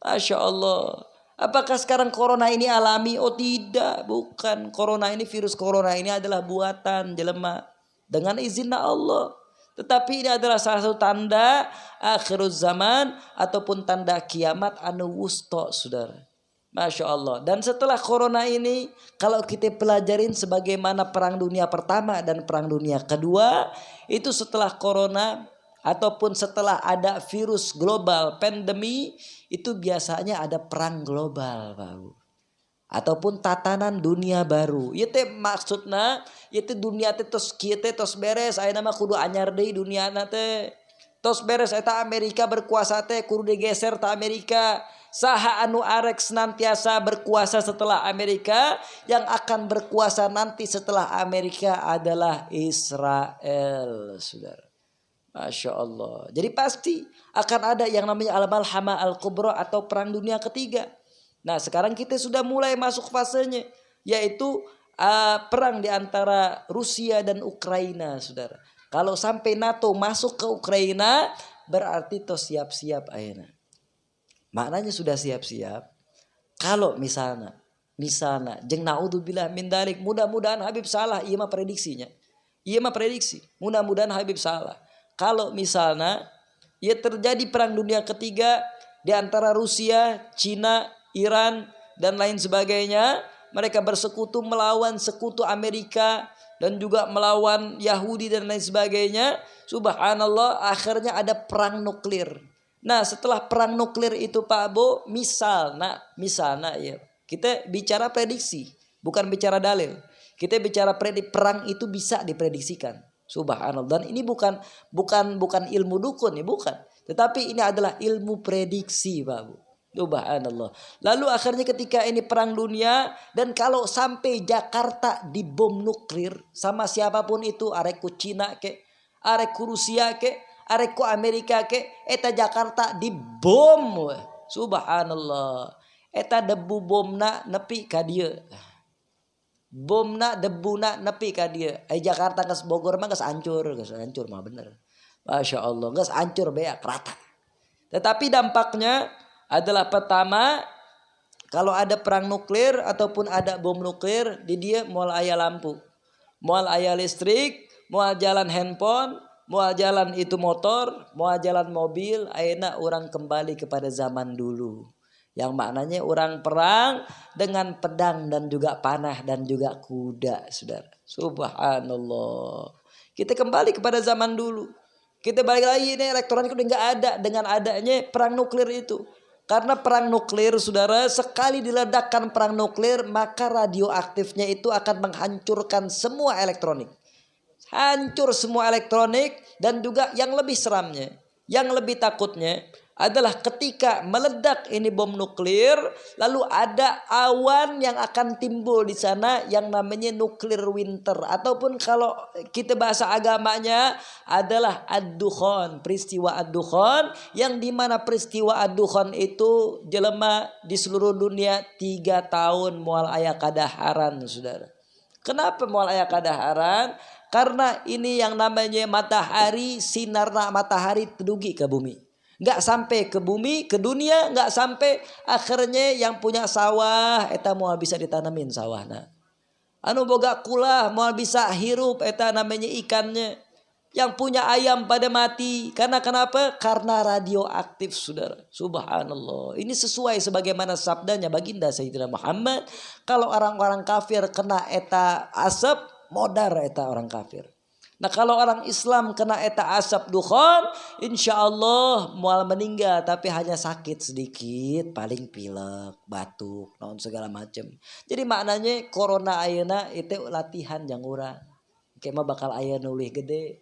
Masya Allah. Apakah sekarang corona ini alami? Oh tidak, bukan. Corona ini, virus corona ini adalah buatan jelema dengan izin Allah. Tetapi ini adalah salah satu tanda akhiruz zaman ataupun tanda kiamat anu wusta, saudara. Masya Allah. Dan setelah corona ini, kalau kita pelajarin sebagaimana perang dunia pertama dan perang dunia kedua, itu setelah corona ataupun setelah ada virus global pandemi, itu biasanya ada perang global, Pak. Ataupun tatanan dunia baru. Ieu teh maksudna ieu teh dunia teh tos kieu teh tos beres, ayeuna mah kudu anyar deui duniana teh. Tos beres eta Amerika berkuasa teh kudu digeser ta Amerika. Saha anu arek senantiasa berkuasa setelah Amerika? Yang akan berkuasa nanti setelah Amerika adalah Israel, saudara. Masya Allah. Jadi pasti akan ada yang namanya Al-Malhamah Al-Kubra atau perang dunia ketiga. Nah, sekarang kita sudah mulai masuk fasenya, yaitu perang di antara Rusia dan Ukraina, saudara. Kalau sampai NATO masuk ke Ukraina, berarti toh siap-siap ayeuna. Maknanya sudah siap-siap. Kalau misalnya jeung naudzubillah min dzalik, mudah-mudahan Habib salah, ieu mah prediksinya. Ieu mah prediksi. Mudah-mudahan Habib salah. Kalau misalnya ya terjadi perang dunia ketiga di antara Rusia, Cina, Iran dan lain sebagainya, mereka bersekutu melawan sekutu Amerika dan juga melawan Yahudi dan lain sebagainya. Subhanallah, akhirnya ada perang nuklir. Nah, setelah perang nuklir itu Pak Bo, misalnya ya, kita bicara prediksi, bukan bicara dalil. Kita bicara perang itu bisa diprediksikan. Subhanallah. Dan ini bukan ilmu dukun, ya bukan. Tetapi ini adalah ilmu prediksi, Pak Bu. Subhanallah. Lalu akhirnya ketika ini perang dunia, dan kalau sampai Jakarta dibom nuklir sama siapapun itu, areku Cina ke, areku Rusia ke, areku Amerika ke, eta Jakarta dibom. Subhanallah. eta debu bomna nepi ka dieu. Bomna debuna nepi ka dieu. Jakarta geus Bogor mah geus hancur mah bener. Masya Allah geus hancur beak rata. Tetapi dampaknya adalah pertama, kalau ada perang nuklir ataupun ada bom nuklir, di dia moal aya lampu, moal aya listrik, moal jalan handphone, moal jalan itu motor, moal jalan mobil. Ayeuna orang kembali kepada zaman dulu, yang maknanya orang perang dengan pedang dan juga panah dan juga kuda, saudara. Subhanallah. Kita kembali kepada zaman dulu. Kita balik lagi, ini elektronik udah nggak ada dengan adanya perang nuklir itu. Karena perang nuklir, saudara, sekali diledakkan perang nuklir, maka radioaktifnya itu akan menghancurkan semua elektronik. Hancur semua elektronik. Dan juga yang lebih seramnya, yang lebih takutnya adalah ketika meledak ini bom nuklir, lalu ada awan yang akan timbul di sana yang namanya nuklir winter, ataupun kalau kita bahasa agamanya adalah ad-dukhan, peristiwa ad-dukhan, yang dimana peristiwa ad-dukhan itu jelema di seluruh dunia 3 tahun moal aya kadaharan, saudara. Kenapa moal aya kadaharan? Karena ini yang namanya matahari, sinarna matahari tedugi ke bumi. Nggak sampai ke bumi, ke dunia, nggak sampai akhirnya yang punya sawah eta moal bisa ditanamin sawahna. Anu boga kulah moal bisa hirup eta namanya ikannya. Yang punya ayam pada mati. Karena kenapa? Karena radioaktif, saudara. Subhanallah. Ini sesuai sebagaimana sabdanya baginda Sayyidina Muhammad. Kalau orang-orang kafir kena eta asap, modar eta orang kafir. Nah kalau orang Islam kena eta asap dukhan, insya Allah mual meninggal, tapi hanya sakit sedikit, paling pilek, batuk, naon segala macam. Jadi maknanya corona ayeuna itu latihan yang urang. Kema bakal aya nulih gede.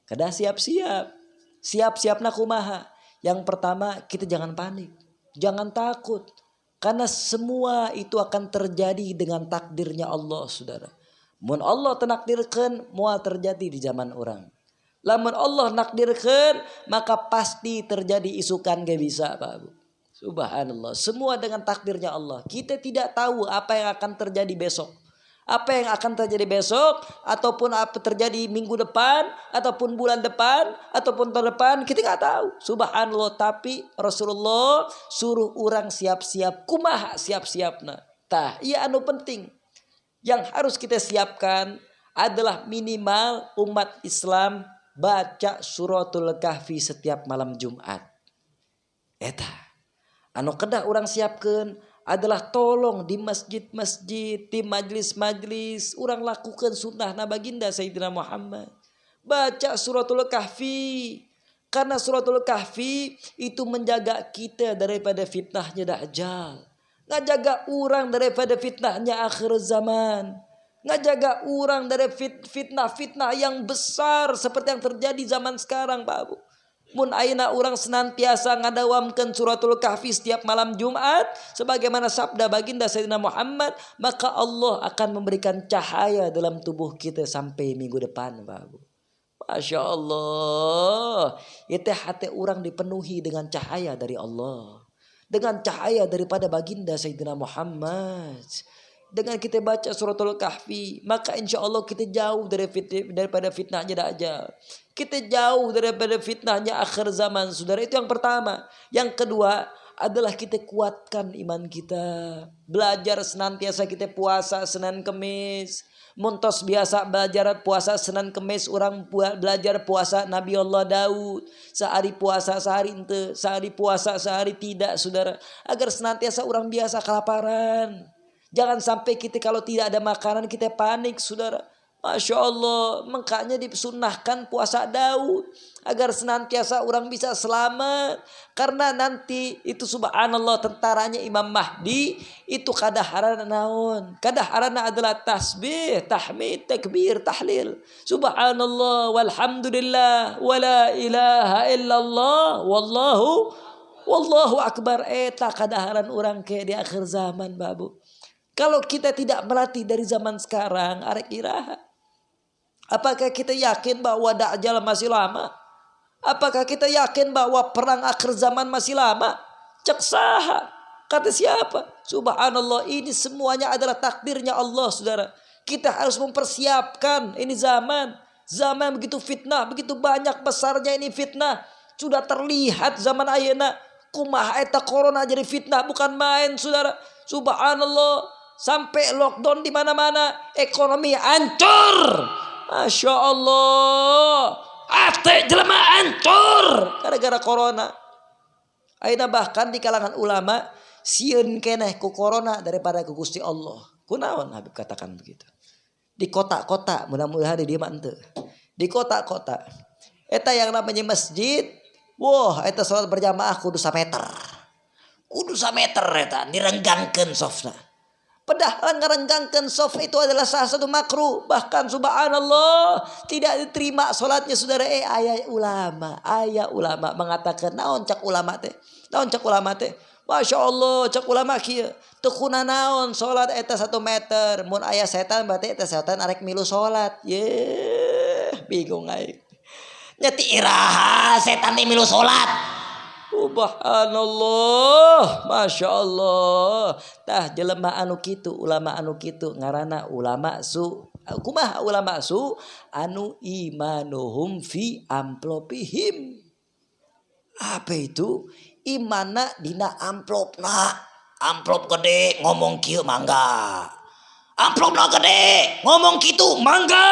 Kada siap-siap. Siap-siapna kumaha? Yang pertama, kita jangan panik, jangan takut, karena semua itu akan terjadi dengan takdirnya Allah, saudara. Mun Allah tenakdirkan moal terjadi di zaman orang. Lamun Allah nakdirkan maka pasti terjadi isukan gak bisa, Pak Bu. Subhanallah. Semua dengan takdirnya Allah. Kita tidak tahu apa yang akan terjadi besok. Apa yang akan terjadi besok, ataupun apa terjadi minggu depan, ataupun bulan depan, ataupun tahun depan, kita nggak tahu. Subhanallah. Tapi Rasulullah suruh orang siap-siap. Kumaha siap-siapna. Tah, iya anu penting. Yang harus kita siapkan adalah minimal umat Islam baca suratul kahfi setiap malam Jumat. Eta. Anu kedah orang siapkan adalah tolong di masjid-masjid, di majlis-majlis, orang lakukan sunnah baginda Sayyidina Muhammad. Baca suratul kahfi. Karena suratul kahfi itu menjaga kita daripada fitnahnya Dajjal. Ngajaga orang daripada fitnahnya akhir zaman. Ngajaga orang dari fitnah-fitnah yang besar seperti yang terjadi zaman sekarang, Pak Abu. Mun ayeuna orang senantiasa ngadawamkeun suratul kahfi setiap malam Jumat sebagaimana sabda baginda Sayyidina Muhammad, maka Allah akan memberikan cahaya dalam tubuh kita sampai minggu depan, Pak Abu. Masya Allah. Itu hati orang dipenuhi dengan cahaya dari Allah. Dengan cahaya daripada baginda Sayyidina Muhammad. Dengan kita baca suratul kahfi, maka insya Allah kita jauh daripada fitnahnya Dajjal. Kita jauh daripada fitnahnya akhir zaman, saudara. Itu yang pertama. Yang kedua adalah kita kuatkan iman kita. Belajar senantiasa kita puasa Senin Kemis. Muntos biasa belajar puasa Senin Kemis, orang belajar puasa Nabi Allah Daud. Sehari puasa sehari ente, sehari puasa sehari tidak, saudara. Agar senantiasa orang biasa kelaparan. Jangan sampai kita kalau tidak ada makanan kita panik, saudara. Masya Allah, makanya disunahkan puasa Daud agar senantiasa orang bisa selamat. Karena nanti itu subhanallah tentaranya Imam Mahdi itu kadaharan naon. Kadaharan adalah tasbih, tahmid, takbir, tahlil. Subhanallah walhamdulillah wala ilaha illallah wallahu akbar. Eta kadaharan orang ke di akhir zaman, Babu. Kalau kita tidak melatih dari zaman sekarang, arek iraha. Apakah kita yakin bahwa Dajjal masih lama? Apakah kita yakin bahwa perang akhir zaman masih lama? Cek saha. Kata siapa? Subhanallah, ini semuanya adalah takdirnya Allah, saudara. Kita harus mempersiapkan. Ini zaman begitu fitnah, begitu banyak besarnya ini fitnah. Sudah terlihat zaman ayeuna kumaha eta corona jadi fitnah bukan main, saudara. Subhanallah, sampai lockdown di mana-mana, ekonomi hancur. Masya Allah, ate jelema hancur gara-gara corona. Ayeuna bahkan di kalangan ulama sieun keneh ku corona daripada ku Gusti Allah. Kunaon Habib katakan begitu. Di kota-kota, mudah-mudahan di dieu mah henteu. Di kota-kota eta yang namanya masjid, wah eta salat berjamaah kudu 1 meter. Kudu 1 meter eta direnggangkeun sofna. Padahal ngerenggangkeun sof itu adalah salah satu makruh. Bahkan subhanallah tidak diterima salatnya, saudara. Aya ulama mengatakan naon cak ulama teh? Naon cak ulama teh? Masya Allah cak ulama kieu teu kuna naon salat eta 1 meter. Mun aya setan berarti eta setan arek milu salat. Bingung aing. Nya ti iraha setan teh milu salat. Subhanallah, Masya Allah. Tah jelema anu kitu, ulama anu kitu ngaranna ulama su. Kumaha ulama su? Anu imanuhum fi amplopihim. Apa itu? Imana dina amplopna. Amplop gede ngomong kieu mangga. Amplopna gede ngomong kitu mangga.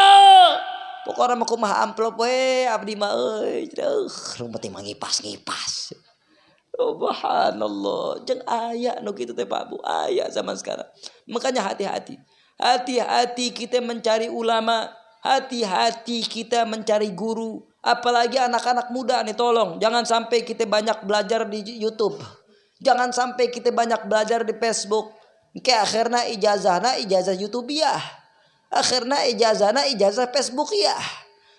Pokokna mah kumaha amplop we abdi mah euy. Rumput mangipas-ngipas. Subhanallah, jeung aya nu kitu teh Pak Bu, aya zaman sekarang. Makanya hati-hati. Hati-hati kita mencari ulama, hati-hati kita mencari guru, apalagi anak-anak muda nih tolong jangan sampai kita banyak belajar di YouTube. Jangan sampai kita banyak belajar di Facebook. Kayak akhirnya ijazah YouTubiah. Akhirnya ijazah Facebookiah.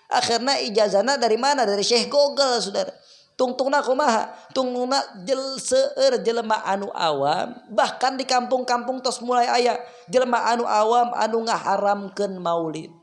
Akhirnya ijazahna dari mana? Dari Syekh Google, saudara. Tungtungna kumaha? Tungtungna seueur jelema anu awam, bahkan di kampung-kampung tos mulai aya jelema anu awam anu ngaharamkeun maulid.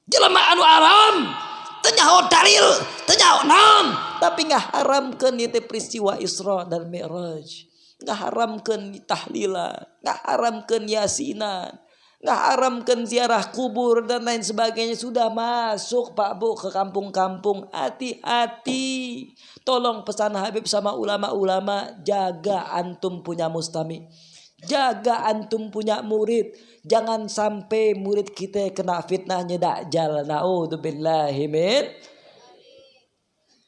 Jelema anu awam teu nyaho dalil, teu nyaho naon, tapi ngaharamkeun ieu teh peristiwa Isra dan Mi'raj. Ngaharamkeun tahlilan, ngaharamkeun yasinan, ngaharamkeun ziarah kubur dan lain sebagainya. Sudah masuk Pak Bu ke kampung-kampung. Hati-hati. Tolong pesan Habib sama ulama-ulama, jaga antum punya mustami. Jaga antum punya murid. Jangan sampai murid kita kena fitnahnya Dajjal. Na'udzubillahi min.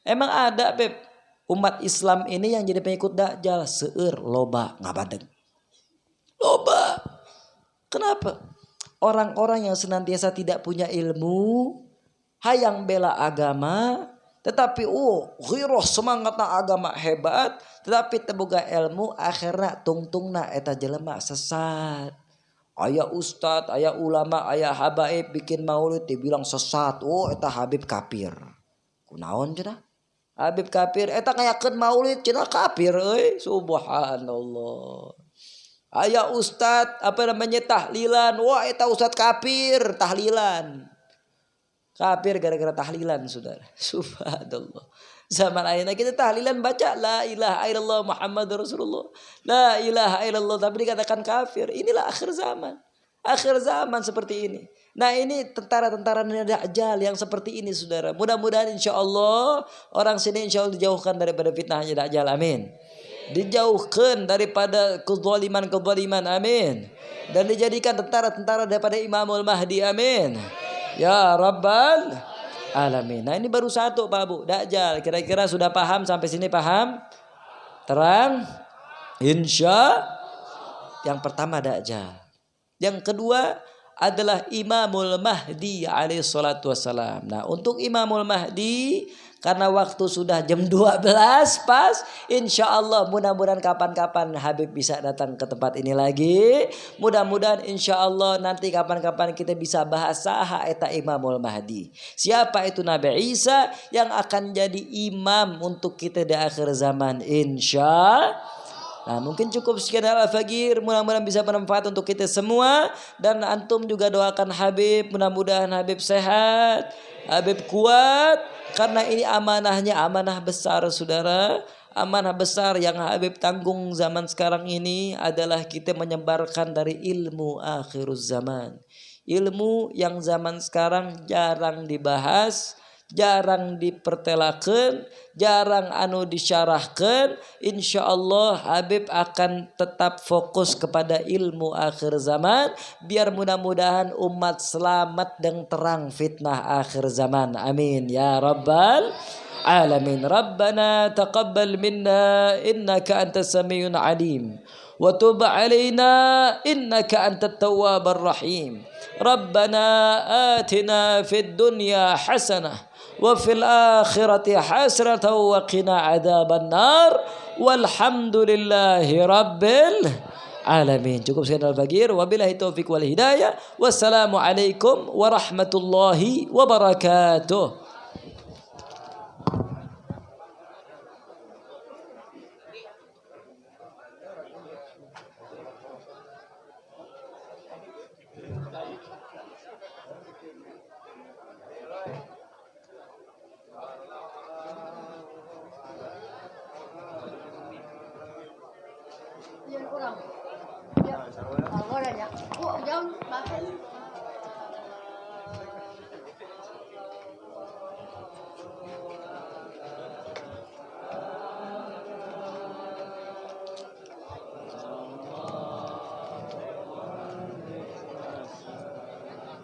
Emang ada Beb umat Islam ini yang jadi pengikut Dajjal seueur loba ngabadeg. Loba. Kenapa? Orang-orang yang senantiasa tidak punya ilmu, hayang bela agama, tetapi ghirah semangatna agama hebat, tetapi teboga ilmu, akhirnya tungtungna eta jelema sesat. Aya ustad, aya ulama, aya habaib bikin maulid dibilang sesat. Eta Habib kafir. Kunaon cenah? Habib kafir, eta ngayakeun maulid cenah kafir euy. Subhanallah. Aya ustad tahlilan, wah eta ustad kafir tahlilan. Kafir gara-gara tahlilan, saudara. Subhanallah. Zaman ayeuna kita tahlilan baca la ilaha illallah Muhammadur Rasulullah. La ilaha illallah tapi dikatakan kafir. Inilah akhir zaman. Akhir zaman seperti ini. Nah, ini tentara-tentara Dajjal yang seperti ini, saudara. Mudah-mudahan insyaallah orang sini insyaallah dijauhkan daripada fitnahnya Dajjal. Amin. Dijauhkan daripada kezaliman, amin. Dan dijadikan tentara-tentara daripada Imamul Mahdi, amin. Ya Rabbal Alamin. Nah ini baru satu Pak Bu, Dajjal. Kira-kira sudah paham sampai sini, paham? Terang? Insya. Yang pertama Dajjal. Yang kedua adalah Imamul Mahdi alaihi salatu wassalam. Nah untuk Imamul Mahdi, karena waktu sudah jam 12 pas, insya Allah mudah-mudahan kapan-kapan Habib bisa datang ke tempat ini lagi. Mudah-mudahan insya Allah nanti kapan-kapan kita bisa bahas saha eta Imamul Mahdi. Siapa itu Nabi Isa yang akan jadi imam untuk kita di akhir zaman, insya. Nah mungkin cukup sekian Al-Faqir. Mudah-mudahan bisa bermanfaat untuk kita semua. Dan antum juga doakan Habib. Mudah-mudahan Habib sehat, Habib kuat. Karena ini amanahnya amanah besar, saudara. Amanah besar yang Habib tanggung zaman sekarang ini adalah kita menyebarkan dari ilmu akhiruz zaman. Ilmu yang zaman sekarang jarang dibahas, jarang dipertelakan, jarang disyarahkan. InsyaAllah Habib akan tetap fokus kepada ilmu akhir zaman, biar mudah-mudahan umat selamat dan terang fitnah akhir zaman. Amin ya rabbal alamin. Rabbana taqabbal minna innaka antas samiun alim wa tub alaina innaka antat tawwabar rahim. Rabbana atina fid dunya hasanah wa fil akhirati hasanah wa qina adzaban nar walhamdulillahi rabbil alamin. Cukup sekian al-Faqir, wabillahi taufiq wal hidayah. Wassalamu alaikum warahmatullahi wabarakatuh. Yan kurang. Ya. Kalau ya. Oh, jangan pakai.